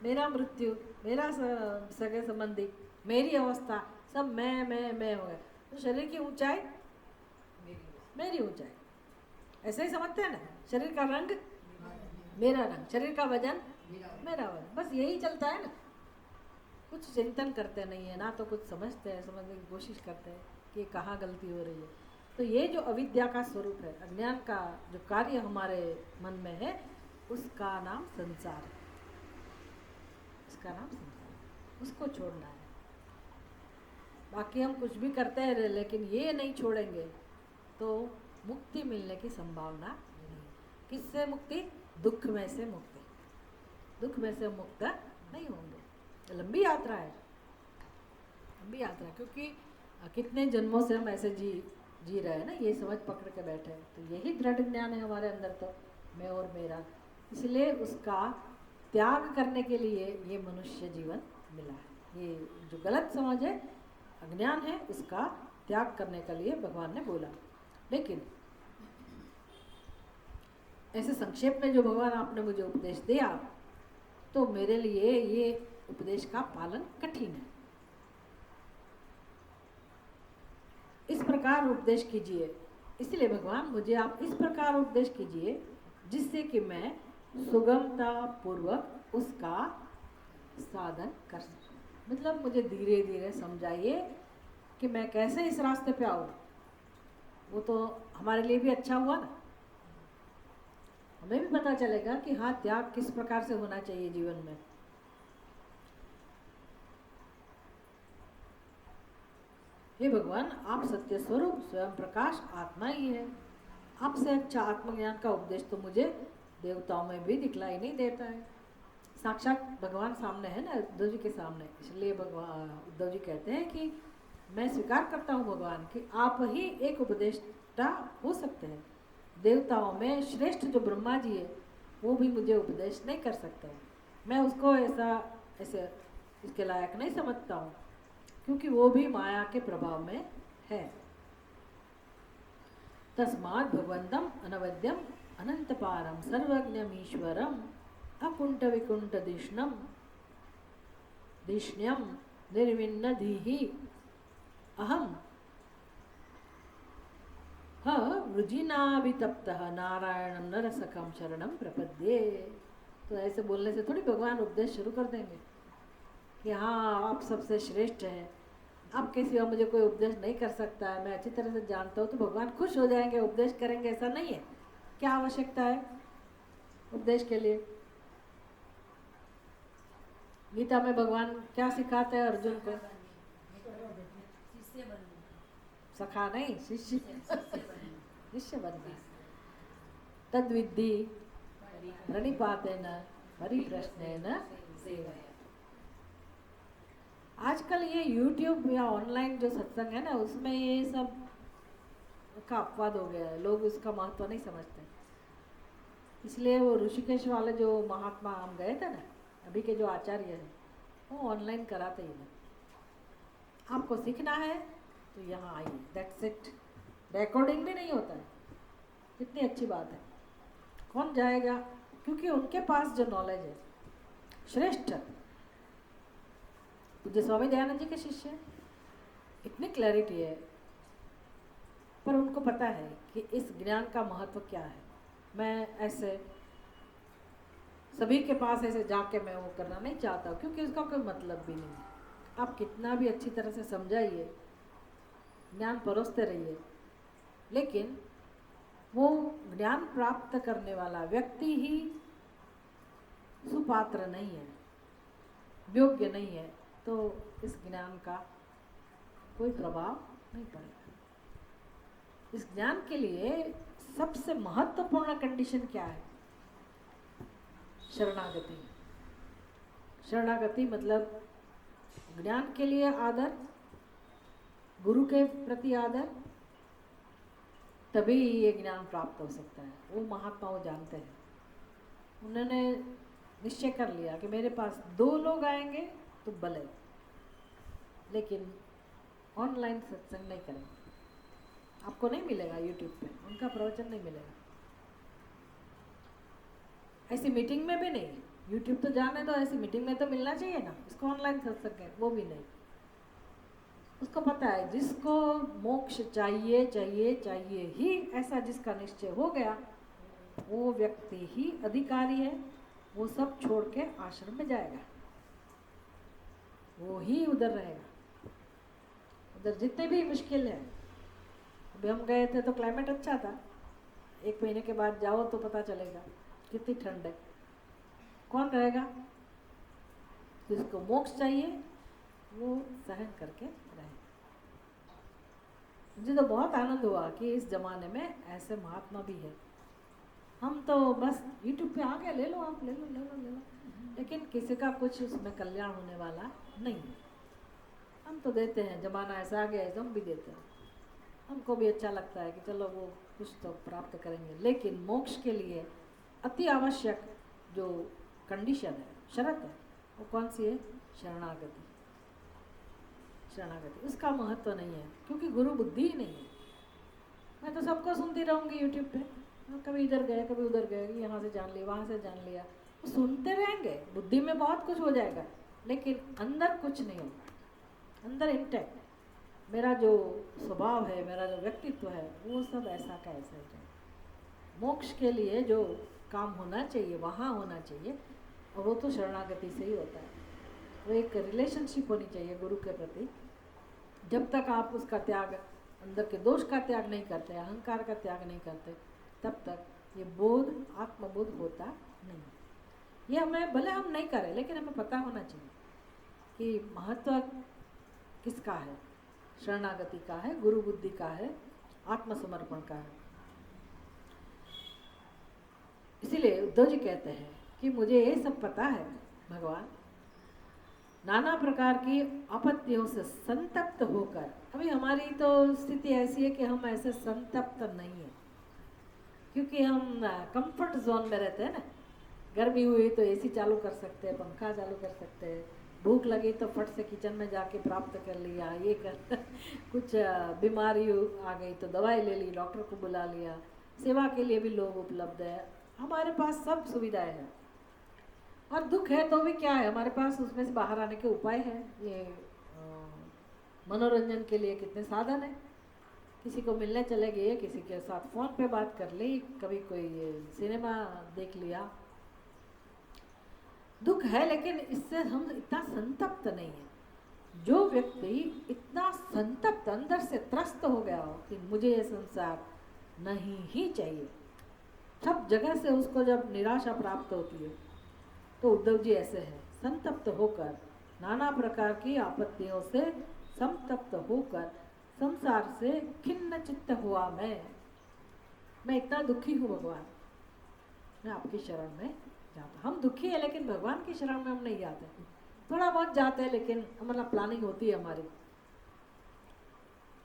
मेरा मृत्यु, मेरा सगे संबंधी, मेरी अवस्था, सब मैं हो गए। तो शरीर की ऊंचाई मेरी ऊंचाई, ऐसे ही समझते हैं ना। शरीर का रंग मेरा रंग, शरीर का वजन मेरा वजन, बस यही चलता है ना। कुछ चिंतन करते नहीं है ना, तो कुछ समझते हैं, समझने की कोशिश करते हैं कि कहाँ गलती हो रही है। तो ये जो अविद्या का स्वरूप है, अज्ञान का जो कार्य हमारे मन में है, उसका नाम संसार है। उसका नाम संसार है, उसको छोड़ना है। बाकी हम कुछ भी करते हैं, लेकिन ये नहीं छोड़ेंगे तो मुक्ति मिलने की संभावना नहीं। किससे मुक्ति? दुख में से मुक्ति। दुख में से मुक्त नहीं होंगे। तो लंबी यात्रा है, लंबी यात्रा, क्योंकि कितने जन्मों से हम ऐसे जी रहे हैं ना, ये समझ पकड़ के बैठे हैं। तो यही दृढ़ ज्ञान है हमारे अंदर, तो मैं और मेरा। इसलिए उसका त्याग करने के लिए ये मनुष्य जीवन मिला है। ये जो गलत समझ है, अज्ञान है, उसका त्याग करने के लिए भगवान ने बोला। लेकिन ऐसे संक्षेप में जो भगवान आपने मुझे उपदेश दिया, तो मेरे लिए ये उपदेश का पालन कठिन है। इस प्रकार उपदेश कीजिए, इसलिए भगवान मुझे आप इस प्रकार उपदेश कीजिए जिससे कि मैं सुगमता पूर्वक उसका साधन कर सकूं। मतलब मुझे धीरे धीरे समझाइए कि मैं कैसे इस रास्ते पे आऊँ। वो तो हमारे लिए भी अच्छा हुआ ना, हमें भी पता चलेगा कि हाँ, त्याग किस प्रकार से होना चाहिए जीवन में। हे भगवान, आप सत्य स्वरूप स्वयं प्रकाश आत्मा ही है। आपसे अच्छा आत्मज्ञान का उपदेश तो मुझे देवताओं में भी दिखलाई नहीं देता है। साक्षात भगवान सामने है ना, उद्धव जी के सामने। इसलिए भगवान उद्धव जी कहते हैं कि मैं स्वीकार करता हूँ भगवान कि आप ही एक उपदेष्टा हो सकते हैं। देवताओं में श्रेष्ठ जो ब्रह्मा जी है वो भी मुझे उपदेश नहीं कर सकते हैं। मैं उसको ऐसे इसके लायक नहीं समझता हूँ, क्योंकि वो भी माया के प्रभाव में है। तस्मात् भगवंतम अनवद्यम अनंतपारम सर्वज्ञम ईश्वरम अकुंठ विकुंठ दिष्ण्यम निर्विन्नधीहि अहम वृजिनाभितप्तः नारायणं नरसखम शरणं प्रपद्ये। तो ऐसे बोलने से थोड़ी भगवान उपदेश शुरू कर देंगे कि हाँ, आप सबसे श्रेष्ठ हैं, आपके सिवा मुझे कोई उपदेश नहीं कर सकता है, मैं अच्छी तरह से जानता हूँ। तो भगवान खुश हो जाएंगे, उपदेश करेंगे, ऐसा नहीं है। क्या आवश्यकता है उपदेश के लिए? गीता में भगवान क्या सिखाते हैं अर्जुन को? सखा नहीं, शिष्य बनना। तद्विद्धि प्रणिपातेन परिप्रश्नेन सेवया। आजकल ये YouTube या ऑनलाइन जो सत्संग है ना, उसमें ये सब का अपवाद हो गया है, लोग उसका महत्व नहीं समझते। इसलिए वो ऋषिकेश वाले जो महात्मा हम गए थे ना, अभी के जो आचार्य हैं, वो ऑनलाइन कराते ही नहीं। आपको सीखना है तो यहाँ आइए, दैट्स इट। रिकॉर्डिंग भी नहीं होता है, कितनी अच्छी बात है। कौन जाएगा? क्योंकि उनके पास जो नॉलेज है श्रेष्ठ। जो स्वामी दयानंद जी के शिष्य हैं, इतनी क्लैरिटी है, पर उनको पता है कि इस ज्ञान का महत्व क्या है। मैं ऐसे सभी के पास ऐसे जाके मैं वो करना नहीं चाहता, क्योंकि उसका कोई मतलब भी नहीं है। आप कितना भी अच्छी तरह से समझाइए, ज्ञान परोसते रहिए, लेकिन वो ज्ञान प्राप्त करने वाला व्यक्ति ही सुपात्र नहीं है, योग्य नहीं है, तो इस ज्ञान का कोई प्रभाव नहीं पड़ेगा। इस ज्ञान के लिए सबसे महत्वपूर्ण कंडीशन क्या है? शरणागति। शरणागति मतलब ज्ञान के लिए आदर, गुरु के प्रति आदर, तभी ये ज्ञान प्राप्त हो सकता है। वो महात्मा वो जानते हैं, उन्होंने निश्चय कर लिया कि मेरे पास 2 लोग आएंगे तो भले, लेकिन ऑनलाइन सत्संग नहीं करेंगे। आपको नहीं मिलेगा यूट्यूब पे, उनका प्रवचन नहीं मिलेगा। ऐसी मीटिंग में भी नहीं। यूट्यूब तो जाने दो, ऐसी मीटिंग में तो मिलना चाहिए ना। इसको ऑनलाइन सत्संग है, वो भी नहीं। उसको पता है जिसको मोक्ष चाहिए चाहिए चाहिए ही, ऐसा जिसका निश्चय हो गया, वो व्यक्ति ही अधिकारी है। वो सब छोड़ के आश्रम में जाएगा, वो ही उधर रहेगा। उधर जितने भी मुश्किल है, अभी हम गए थे तो क्लाइमेट अच्छा था, 1 महीने के बाद जाओ तो पता चलेगा कितनी ठंड है। कौन रहेगा? जिसको मोक्ष चाहिए वो सहन करके रहे। मुझे तो बहुत आनंद हुआ कि इस जमाने में ऐसे महात्मा भी है। हम तो बस यूट्यूब पे आ गए, ले लो आप, ले लो ले लो ले लो, लेकिन किसी का कुछ उसमें कल्याण होने वाला नहीं है। हम तो देते हैं, जमाना ऐसा आ गया है तो हम भी देते हैं। हमको भी अच्छा लगता है कि चलो वो कुछ तो प्राप्त करेंगे, लेकिन मोक्ष के लिए अति आवश्यक जो कंडीशन है, शर्त है, वो कौन सी है? शरणागति। शरणागति, उसका महत्व नहीं है, क्योंकि गुरु बुद्धि ही नहीं है। मैं तो सबको सुनती रहूँगी यूट्यूब पे, कभी इधर गए कभी उधर गए, यहाँ से जान लिया वहाँ से जान लिया, तो सुनते रहेंगे। बुद्धि में बहुत कुछ हो जाएगा, लेकिन अंदर कुछ नहीं होगा। अंदर इंटैक्ट मेरा जो स्वभाव है, मेरा जो व्यक्तित्व है, वो सब ऐसा का ऐसा ही रहेगा। मोक्ष के लिए जो काम होना चाहिए वहाँ होना चाहिए, और वो तो शरणागति से ही होता है। वो एक रिलेशनशिप होनी चाहिए गुरु के प्रति। जब तक आप उसका त्याग, अंदर के दोष का त्याग नहीं करते, अहंकार का त्याग नहीं करते, तब तक ये बोध, आत्मबोध होता नहीं। ये हमें, भले हम नहीं करें, लेकिन हमें पता होना चाहिए कि महत्व किसका है, शरणागति का है, गुरु बुद्धि का है, आत्मसमर्पण का है। इसीलिए उद्धव जी कहते हैं कि मुझे ये सब पता है भगवान, नाना प्रकार की आपत्तियों से संतप्त होकर, अभी हमारी तो स्थिति ऐसी है कि हम ऐसे संतप्त नहीं है, क्योंकि हम कंफर्ट जोन में रहते हैं ना। गर्मी हुई तो एसी चालू कर सकते हैं, पंखा चालू कर सकते हैं, भूख लगी तो फट से किचन में जाके प्राप्त कर लिया, ये कर कुछ बीमारी आ गई तो दवाई ले ली, डॉक्टर को बुला लिया, सेवा के लिए भी लोग उपलब्ध है, हमारे पास सब सुविधाएं हैं। और दुख है तो भी क्या है, हमारे पास उसमें से बाहर आने के उपाय हैं। ये मनोरंजन के लिए कितने साधन है, किसी को मिलने चले गए, किसी के साथ फ़ोन पे बात कर ली, कभी कोई सिनेमा देख लिया। दुख है, लेकिन इससे हम इतना संतप्त नहीं है। जो व्यक्ति इतना संतप्त, अंदर से त्रस्त हो गया हो कि मुझे ये संसार नहीं ही चाहिए, सब जगह से उसको जब निराशा प्राप्त होती है, तो उद्धव जी ऐसे हैं, संतप्त होकर, नाना प्रकार की आपत्तियों से संतप्त होकर, संसार से खिन्न चित्त हुआ मैं इतना दुखी हूँ भगवान, मैं आपकी शरण में जाता। हम दुखी है, लेकिन भगवान की शरण में हम नहीं जाते, थोड़ा बहुत जाते हैं, लेकिन हमारा प्लानिंग होती है हमारी।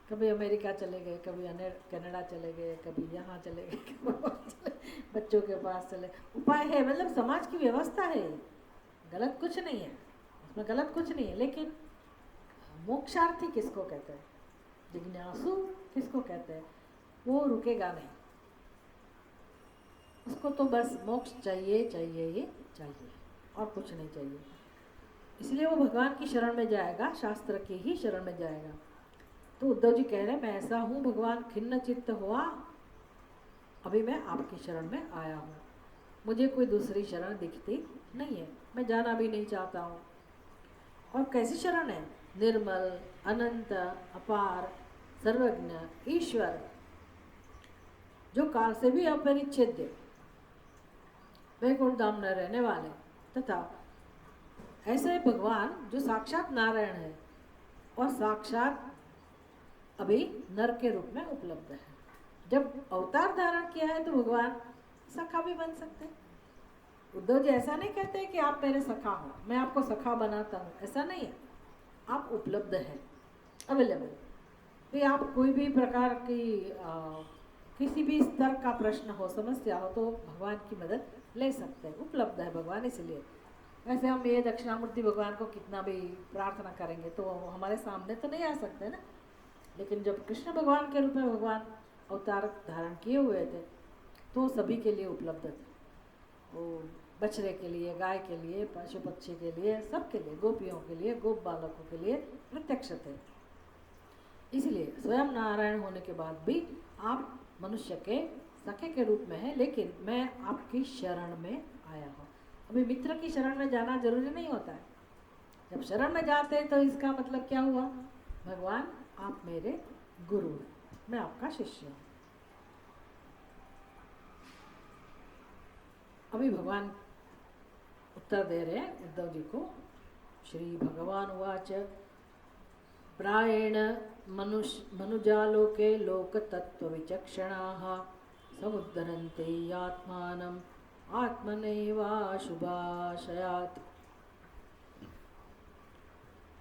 कभी अमेरिका चले गए, कभी कनाडा चले गए, कभी यहाँ चले गए, कभी बच्चों के पास चले, उपाय है, मतलब समाज की व्यवस्था है, गलत कुछ नहीं है उसमें, गलत कुछ नहीं है। लेकिन मोक्षार्थी किसको कहते हैं, जिज्ञासु किसको कहते हैं, वो रुकेगा नहीं, उसको तो बस मोक्ष चाहिए चाहिए ही चाहिए, और कुछ नहीं चाहिए। इसलिए वो भगवान की शरण में जाएगा, शास्त्र की ही शरण में जाएगा। तो उद्धव जी कह रहे हैं, मैं ऐसा हूँ भगवान, खिन्न चित्त हुआ, अभी मैं आपकी शरण में आया हूँ, मुझे कोई दूसरी शरण दिखती नहीं है, मैं जाना भी नहीं चाहता हूँ। और कैसी शरण है, निर्मल, अनंत, अपार, सर्वज्ञ, ईश्वर, जो काल से भी अपरिच्छेद्य, वैकुंठ धाम में रहने वाले, तथा ऐसे भगवान जो साक्षात नारायण है और साक्षात अभी नर के रूप में उपलब्ध है। जब अवतार धारण किया है तो भगवान सखा भी बन सकते हैं। उद्धव जी ऐसा नहीं कहते कि आप मेरे सखा हो, मैं आपको सखा बनाता हूँ, ऐसा नहीं है। आप उपलब्ध हैं, अवेलेबल। तो आप कोई भी प्रकार की किसी भी स्तर का प्रश्न हो, समस्या हो, तो भगवान की मदद ले सकते हैं, उपलब्ध है भगवान। इसलिए वैसे हम ये दक्षिणामूर्ति भगवान को कितना भी प्रार्थना करेंगे तो हमारे सामने तो नहीं आ सकते ना। लेकिन जब कृष्ण भगवान के रूप में भगवान अवतार धारण किए हुए थे तो सभी के लिए उपलब्ध थे। वो बछड़े के लिए, गाय के लिए, पशु पक्षी के लिए, सबके लिए, गोपियों के लिए, गोप बालकों के लिए प्रत्यक्ष थे। इसलिए स्वयं नारायण होने के बाद भी आप मनुष्य के सखे के रूप में हैं, लेकिन मैं आपकी शरण में आया हूँ। अभी मित्र की शरण में जाना जरूरी नहीं होता है। जब शरण में जाते हैं तो इसका मतलब क्या हुआ, भगवान आप मेरे गुरु हैं, मैं आपका शिष्य हूँ। अभी भगवान उत्तर दे रहे हैं उद्धव जी को। श्री भगवान उवाच प्रायेण मनुजालोके लोकतत्त्वविचक्षणाः समुद्धरन्ते आत्मानम् आत्मनैवाशुभाशयात्।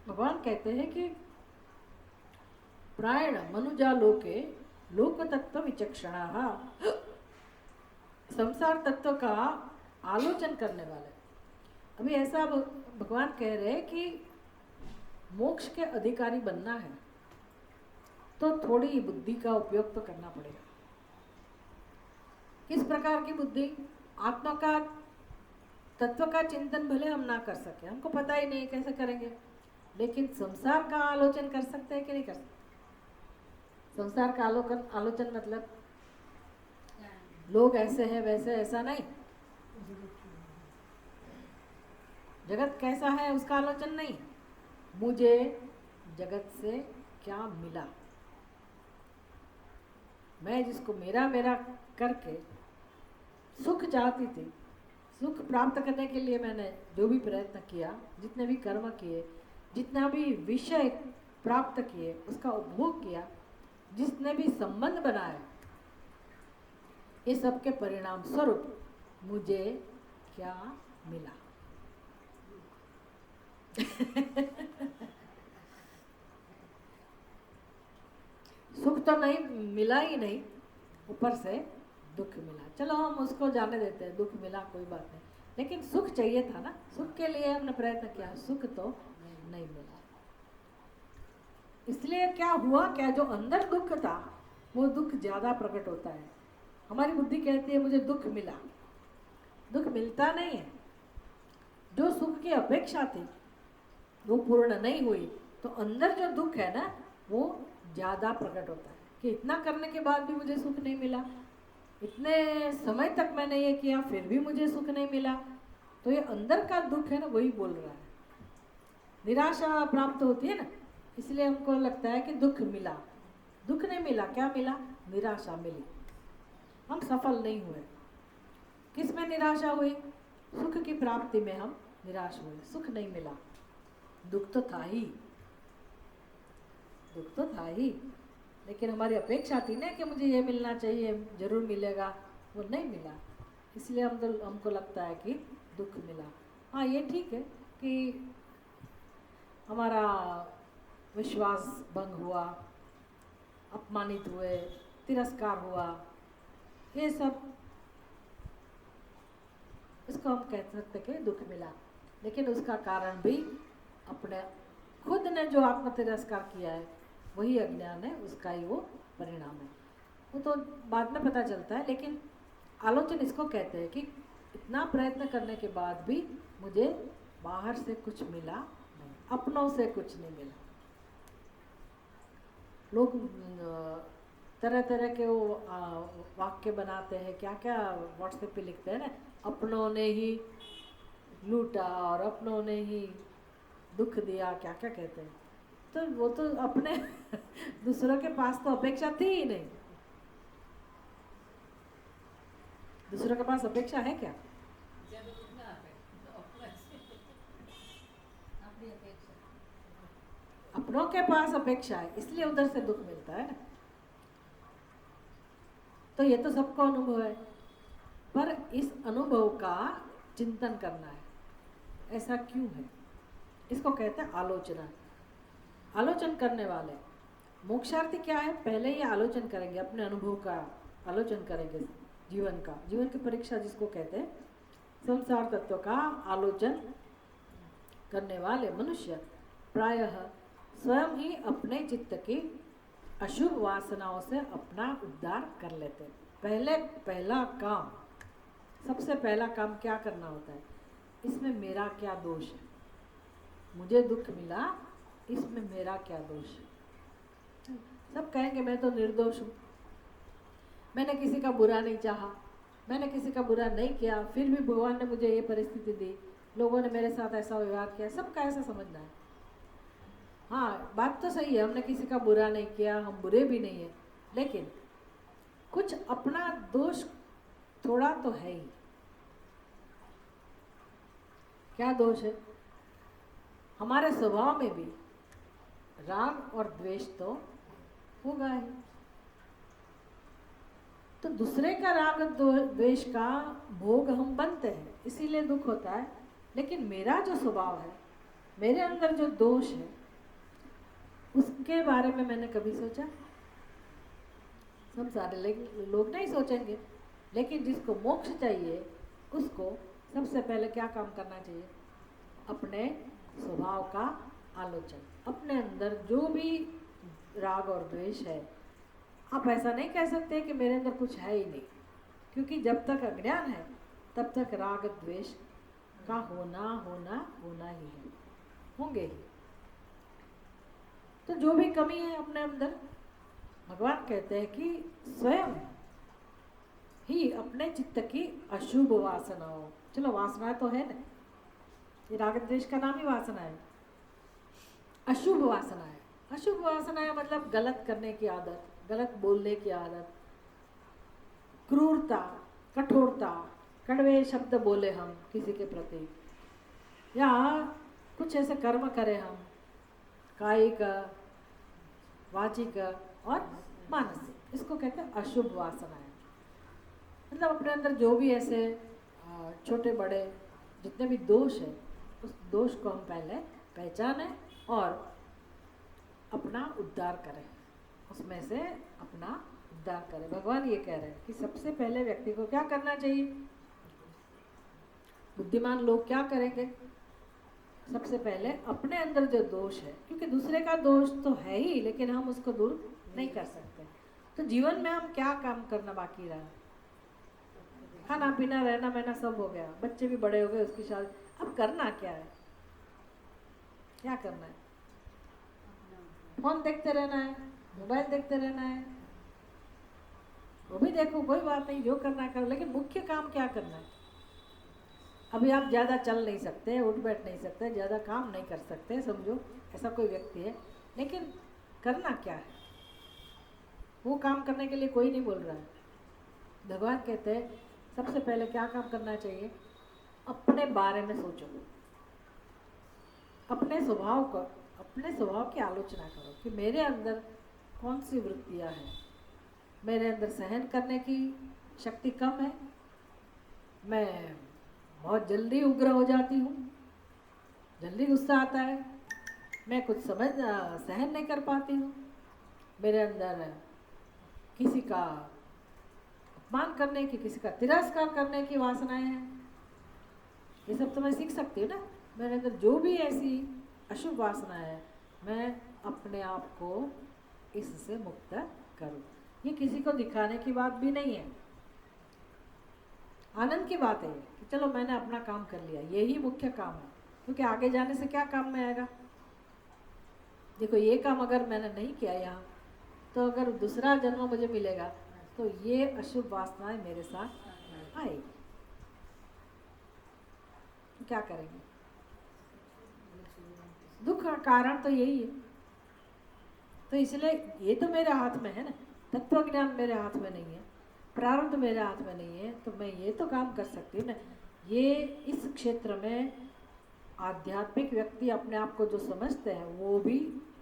भगवान कहते हैं कि प्रायण मनुजालोके लोकतत्व विचक्षणाः, संसार तत्व का आलोचन करने वाले। अभी ऐसा भगवान कह रहे हैं कि मोक्ष के अधिकारी बनना है तो थोड़ी बुद्धि का उपयोग तो करना पड़ेगा। किस प्रकार की बुद्धि, आत्मा का तत्व का चिंतन भले हम ना कर सके, हमको पता ही नहीं कैसे करेंगे, लेकिन संसार का आलोचन कर सकते हैं कि नहीं कर सकते। संसार का आलोचन मतलब लोग ऐसे हैं वैसे, ऐसा नहीं, जगत कैसा है उसका आलोचन नहीं, मुझे जगत से क्या मिला। मैं जिसको मेरा मेरा करके सुख चाहती थी, सुख प्राप्त करने के लिए मैंने जो भी प्रयत्न किया, जितने भी कर्म किए, जितना भी विषय प्राप्त किए, उसका उपभोग किया, जिसने भी संबंध बनाए, ये सब के परिणाम स्वरूप मुझे क्या मिला। सुख तो नहीं मिला ही नहीं, ऊपर से दुख मिला। चलो हम उसको जाने देते हैं, दुख मिला कोई बात नहीं, लेकिन सुख चाहिए था ना, सुख के लिए हमने प्रयत्न किया, सुख तो नहीं मिला। इसलिए क्या हुआ, क्या जो अंदर दुख था वो दुख ज्यादा प्रकट होता है। हमारी बुद्धि कहती है मुझे दुख मिला, दुख मिलता नहीं है। जो सुख की अपेक्षा थी वो पूर्ण नहीं हुई, तो अंदर जो दुख है ना वो ज्यादा प्रकट होता है कि इतना करने के बाद भी मुझे सुख नहीं मिला, इतने समय तक मैंने ये किया फिर भी मुझे सुख नहीं मिला। तो ये अंदर का दुख है ना, वही बोल रहा है। निराशा प्राप्त होती है ना, इसलिए हमको लगता है कि दुख मिला। दुख नहीं मिला, क्या मिला? निराशा मिली, हम सफल नहीं हुए। किस में निराशा हुई? सुख की प्राप्ति में हम निराश हुए, सुख नहीं मिला। दुख तो था ही, दुख तो था ही, लेकिन हमारी अपेक्षा थी ना कि मुझे ये मिलना चाहिए, जरूर मिलेगा, वो नहीं मिला, इसलिए हमको लगता है कि दुख मिला। हाँ ये ठीक है कि हमारा विश्वास भंग हुआ, अपमानित हुए, तिरस्कार हुआ, ये सब इसको हम कह सकते कि दुख मिला। लेकिन उसका कारण भी अपने खुद ने जो आत्म तिरस्कार किया है वही अज्ञान है, उसका ही वो परिणाम है। वो तो बाद में पता चलता है, लेकिन आलोचन इसको कहते हैं कि इतना प्रयत्न करने के बाद भी मुझे बाहर से कुछ मिला नहीं, अपनों से कुछ नहीं मिला। लोग तरह तरह के वो वाक्य बनाते हैं, क्या क्या व्हाट्सएप पे लिखते हैं ना, अपनों ने ही लूटा और अपनों ने ही दुख दिया, क्या क्या कहते हैं। तो वो तो अपने दूसरों के पास तो अपेक्षा थी ही नहीं। दूसरों के पास अपेक्षा है क्या? अपनों के पास अपेक्षा है, इसलिए उधर से दुख मिलता है ना। तो ये तो सबको अनुभव है, पर इस अनुभव का चिंतन करना है, ऐसा क्यों है, इसको कहते हैं आलोचना। आलोचन करने वाले मोक्षार्थी क्या है, पहले ही आलोचन करेंगे, अपने अनुभव का आलोचन करेंगे, जीवन का, जीवन की परीक्षा जिसको कहते हैं, संसार तत्व का आलोचन करने वाले मनुष्य प्रायः स्वयं ही अपने चित्त की अशुभ वासनाओं से अपना उद्धार कर लेते। पहला काम, सबसे पहला काम क्या करना होता है, इसमें मेरा क्या दोष है, मुझे दुख मिला, इसमें मेरा क्या दोष है। सब कहेंगे मैं तो निर्दोष हूँ, मैंने किसी का बुरा नहीं चाहा, मैंने किसी का बुरा नहीं किया, फिर भी भगवान ने मुझे ये परिस्थिति दी, लोगों ने मेरे साथ ऐसा व्यवहार किया। सबका ऐसा समझना है। हाँ बात तो सही है, हमने किसी का बुरा नहीं किया, हम बुरे भी नहीं है, लेकिन कुछ अपना दोष थोड़ा तो है ही। क्या दोष है? हमारे स्वभाव में भी राग और द्वेष तो होगा ही। तो दूसरे का राग द्वेष का भोग हम बनते हैं, इसीलिए दुख होता है। लेकिन मेरा जो स्वभाव है, मेरे अंदर जो दोष है, उसके बारे में मैंने कभी सोचा? सब सारे लोग नहीं सोचेंगे, लेकिन जिसको मोक्ष चाहिए उसको सबसे पहले क्या काम करना चाहिए? अपने स्वभाव का आलोचन, अपने अंदर जो भी राग और द्वेष है। आप ऐसा नहीं कह सकते कि मेरे अंदर कुछ है ही नहीं, क्योंकि जब तक अज्ञान है तब तक राग द्वेष का होना ही है, होंगे ही। तो जो भी कमी है अपने अंदर, भगवान कहते हैं कि स्वयं ही अपने चित्त की अशुभ वासनाओं, चलो वासना तो है ना, ये राग द्वेष का नाम ही वासना है। अशुभ वासना है, अशुभ वासना है मतलब गलत करने की आदत, गलत बोलने की आदत, क्रूरता, कठोरता, कड़वे शब्द बोले हम किसी के प्रति, या कुछ ऐसे कर्म करें हम कायिक, वाचिक और मानसिक, इसको कहते हैं अशुभ वासनाएं। मतलब अपने अंदर जो भी ऐसे छोटे बड़े जितने भी दोष है, उस दोष को हम पहले पहचानें और अपना उद्धार करें, उसमें से अपना उद्धार करें। भगवान ये कह रहे हैं कि सबसे पहले व्यक्ति को क्या करना चाहिए, बुद्धिमान लोग क्या करेंगे, सबसे पहले अपने अंदर जो दोष है, क्योंकि दूसरे का दोष तो है ही लेकिन हम उसको दूर नहीं कर सकते, तो जीवन में हम क्या काम करना बाकी रहा, खाना पीना रहना महना सब हो गया, बच्चे भी बड़े हो गए, उसकी शादी, अब करना क्या है, क्या करना है, फोन देखते रहना है, मोबाइल देखते रहना है, वो भी देखो कोई बात नहीं, जो करना करो, लेकिन मुख्य काम क्या करना है। अभी आप ज़्यादा चल नहीं सकते, उठ बैठ नहीं सकते, ज़्यादा काम नहीं कर सकते, समझो ऐसा कोई व्यक्ति है, लेकिन करना क्या है, वो काम करने के लिए कोई नहीं बोल रहा है। भगवान कहते हैं सबसे पहले क्या काम करना चाहिए, अपने बारे में सोचो, अपने स्वभाव की आलोचना करो कि मेरे अंदर कौन सी वृत्तियाँ हैं, मेरे अंदर सहन करने की शक्ति कम है, मैं बहुत जल्दी उग्र हो जाती हूँ, जल्दी गुस्सा आता है, मैं कुछ सहन नहीं कर पाती हूँ, मेरे अंदर किसी का अपमान करने की, किसी का तिरस्कार करने की वासनाएं हैं, ये सब तो मैं सीख सकती हूँ ना। मेरे अंदर जो भी ऐसी अशुभ वासना है, मैं अपने आप को इससे मुक्त करूँ। ये किसी को दिखाने की बात भी नहीं है, आनंद की बात है कि चलो मैंने अपना काम कर लिया, यही मुख्य काम है, क्योंकि आगे जाने से क्या काम में आएगा। देखो ये काम अगर मैंने नहीं किया यहाँ, तो अगर दूसरा जन्म मुझे मिलेगा तो ये अशुभ वासनाएं मेरे साथ आएगी, क्या करेंगे। दुख का कारण तो यही है, तो इसलिए ये तो मेरे हाथ में है ना, तत्व ज्ञान मेरे हाथ में नहीं है, प्रारब्ध मेरे हाथ में नहीं है, तो मैं ये तो काम कर सकती हूँ ना। ये इस क्षेत्र में आध्यात्मिक व्यक्ति अपने आप को जो समझते हैं वो भी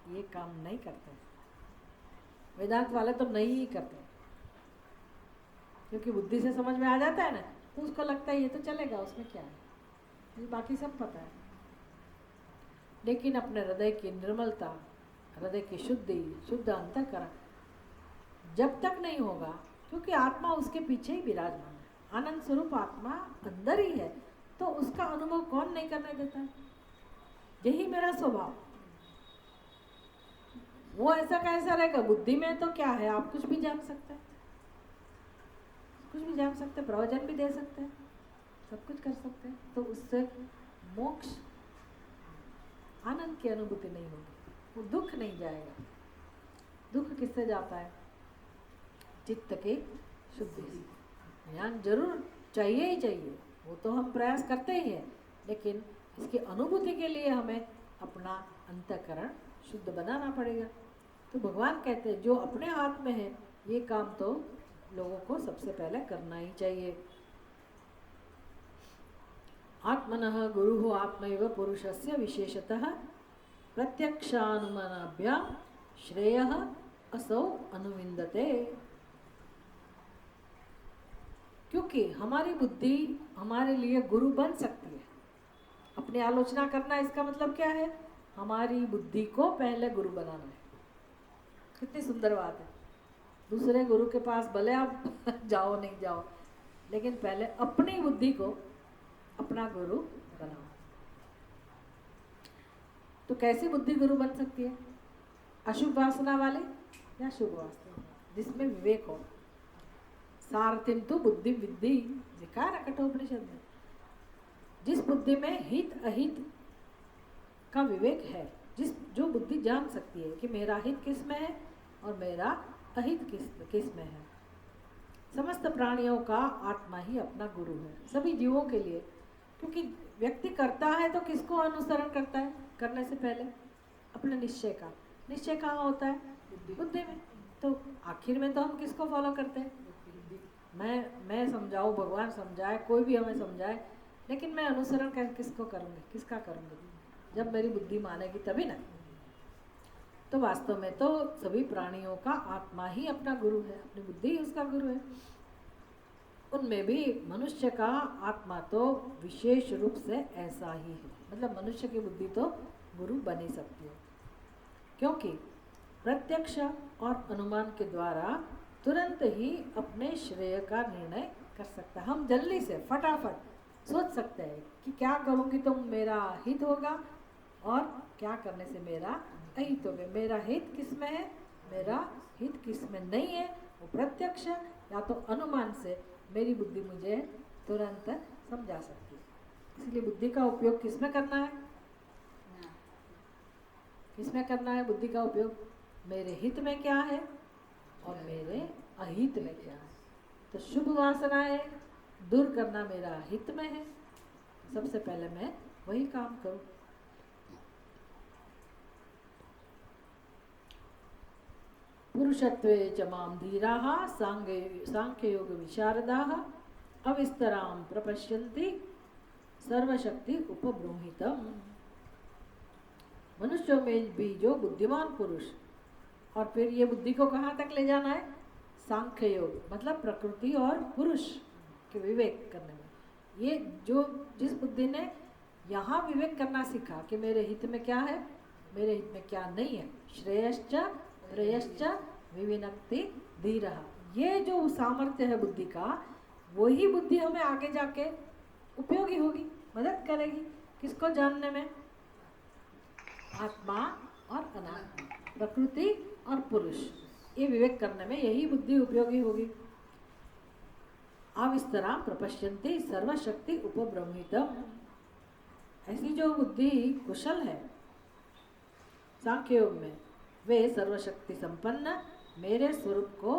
ये काम नहीं करते, वेदांत वाले तो नहीं ही करते, क्योंकि बुद्धि से समझ में आ जाता है ना, तो उसको लगता है ये तो चलेगा, उसमें क्या है, ये बाकी सब पता है। लेकिन अपने हृदय की निर्मलता, हृदय की शुद्ध अंतःकरण जब तक नहीं होगा, क्योंकि आत्मा उसके पीछे ही विराजमान है, आनंद स्वरूप आत्मा अंदर ही है, तो उसका अनुभव कौन नहीं करने देता है। यही मेरा स्वभाव, वो ऐसा कैसा रहेगा, बुद्धि में तो क्या है, आप कुछ भी जान सकते हैं, कुछ भी जान सकते हैं, प्रवचन भी दे सकते हैं, सब कुछ कर सकते हैं, तो उससे मोक्ष आनंद की अनुभूति नहीं होगी, वो दुख नहीं जाएगा। दुख किससे जाता है, चित्त की शुद्धि से। ज्ञान जरूर चाहिए ही चाहिए, वो तो हम प्रयास करते ही हैं, लेकिन इसकी अनुभूति के लिए हमें अपना अंतःकरण शुद्ध बनाना पड़ेगा। तो भगवान कहते हैं जो अपने हाथ में है ये काम तो लोगों को सबसे पहले करना ही चाहिए। आत्मनः गुरुः आत्मैव पुरुषस्य विशेषतः प्रत्यक्षानुमानाभ्यां श्रेयः असौ अनुविन्दते। क्योंकि हमारी बुद्धि हमारे लिए गुरु बन सकती है। अपनी आलोचना करना इसका मतलब क्या है, हमारी बुद्धि को पहले गुरु बनाना है। कितनी सुंदर बात है। दूसरे गुरु के पास भले आप जाओ नहीं जाओ, लेकिन पहले अपनी बुद्धि को अपना गुरु बनाओ। तो कैसी बुद्धि गुरु बन सकती है, अशुभ वासना वाले या शुभ वासना, जिसमें विवेक हो। सारथिम तो बुद्धि विद्धि जिकार कठोपनिषद में, जिस बुद्धि में हित अहित का विवेक है, जो बुद्धि जान सकती है कि मेरा हित किस में है और मेरा अहित किस में है, समस्त प्राणियों का आत्मा ही अपना गुरु है, सभी जीवों के लिए। क्योंकि व्यक्ति करता है तो किसको अनुसरण करता है? करने से पहले अपने निश्चय का। निश्चय कहाँ होता है? बुद्धि में। तो आखिर में तो हम किसको फॉलो करते हैं? मैं समझाऊँ, भगवान समझाए, कोई भी हमें समझाए, लेकिन मैं अनुसरण किसको करूँगी, किसका करूँगी? जब मेरी बुद्धि मानेगी तभी ना। तो वास्तव में तो सभी प्राणियों का आत्मा ही अपना गुरु है, अपनी बुद्धि ही उसका गुरु है। उनमें भी मनुष्य का आत्मा तो विशेष रूप से ऐसा ही है। मतलब मनुष्य की बुद्धि तो गुरु बन ही सकती है, क्योंकि प्रत्यक्ष और अनुमान के द्वारा तुरंत ही अपने श्रेय का निर्णय कर सकता है। हम जल्दी से फटाफट सोच सकते हैं कि क्या करूँगी तो मेरा हित होगा और क्या करने से मेरा अहित होगा। मेरा हित किस में है, मेरा हित किस में नहीं है, वो प्रत्यक्ष या तो अनुमान से मेरी बुद्धि मुझे तुरंत समझा सकती है। इसलिए बुद्धि का उपयोग किस में करना है? किस में करना है बुद्धि का उपयोग? मेरे हित में क्या है और मेरे अहित में क्या है। तो शुभ वासनाएं दूर करना मेरा हित में है, सबसे पहले मैं वही काम करूं। पुरुषत्वे च मां धीराः सांख्ययोग विशारदाः अविस्तरां प्रपश्यन्ति सर्वशक्ति उपबृंहितम्। मनुष्यों में भी जो बुद्धिमान पुरुष, और फिर ये बुद्धि को कहाँ तक ले जाना है? सांख्य योग, मतलब प्रकृति और पुरुष के विवेक करने में। ये जो जिस बुद्धि ने यहाँ विवेक करना सीखा कि मेरे हित में क्या है, मेरे हित में क्या नहीं है, श्रेयश्च प्रेयश्च विविनक्ति धीरः, ये जो सामर्थ्य है बुद्धि का, वही बुद्धि हमें आगे जाके उपयोगी होगी, मदद करेगी। किसको जानने में? आत्मा और अनात्मा, प्रकृति और पुरुष, ये विवेक करने में यही बुद्धि उपयोगी होगी। अविस्तरां प्रपश्यन्ति सर्वशक्ति उपब्रह्मितम्। ऐसी जो बुद्धि कुशल है सांख्य योग में, वे सर्वशक्ति संपन्न मेरे स्वरूप को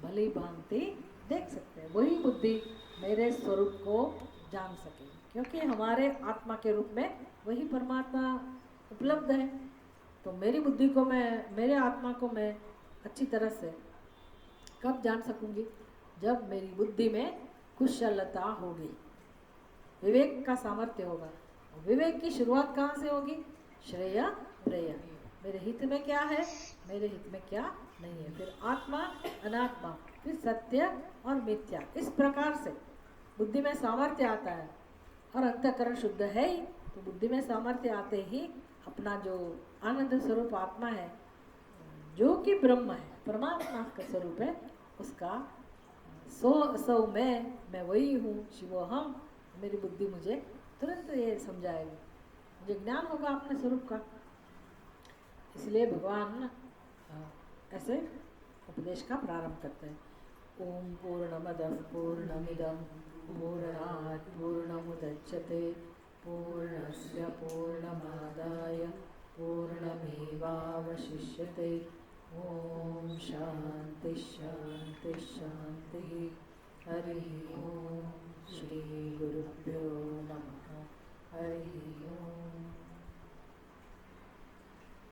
भली भांति देख सकते हैं। वही बुद्धि मेरे स्वरूप को जान सके, क्योंकि हमारे आत्मा के रूप में वही परमात्मा उपलब्ध है। तो मेरी बुद्धि को मैं, मेरे आत्मा को मैं अच्छी तरह से कब जान सकूंगी? जब मेरी बुद्धि में कुशलता होगी, विवेक का सामर्थ्य होगा। विवेक की शुरुआत कहाँ से होगी? श्रेय प्रेय, मेरे हित में क्या है, मेरे हित में क्या नहीं है, फिर आत्मा अनात्मा, फिर सत्य और मिथ्या। इस प्रकार से बुद्धि में सामर्थ्य आता है, और अंतःकरण शुद्ध है ही, तो बुद्धि में सामर्थ्य आते ही अपना जो आनंद स्वरूप आत्मा है, जो कि ब्रह्म है, परमात्मा का स्वरूप है, उसका सो मैं वही हूँ, शिवोहम, मेरी बुद्धि मुझे तुरंत ये समझाएगी, मुझे ज्ञान होगा अपने स्वरूप का। इसलिए भगवान ऐसे उपदेश का प्रारंभ करते हैं। ओम पूर्णमदः पूर्णमिदं पूर्णात् पूर्णमुदच्यते पूर्णस्य पूर्णमादाय पूर्णमेवावशिष्यते। ओम शांति शांति शांति। हरि ओम। श्री गुरुभ्यो नमः। हरि ओम।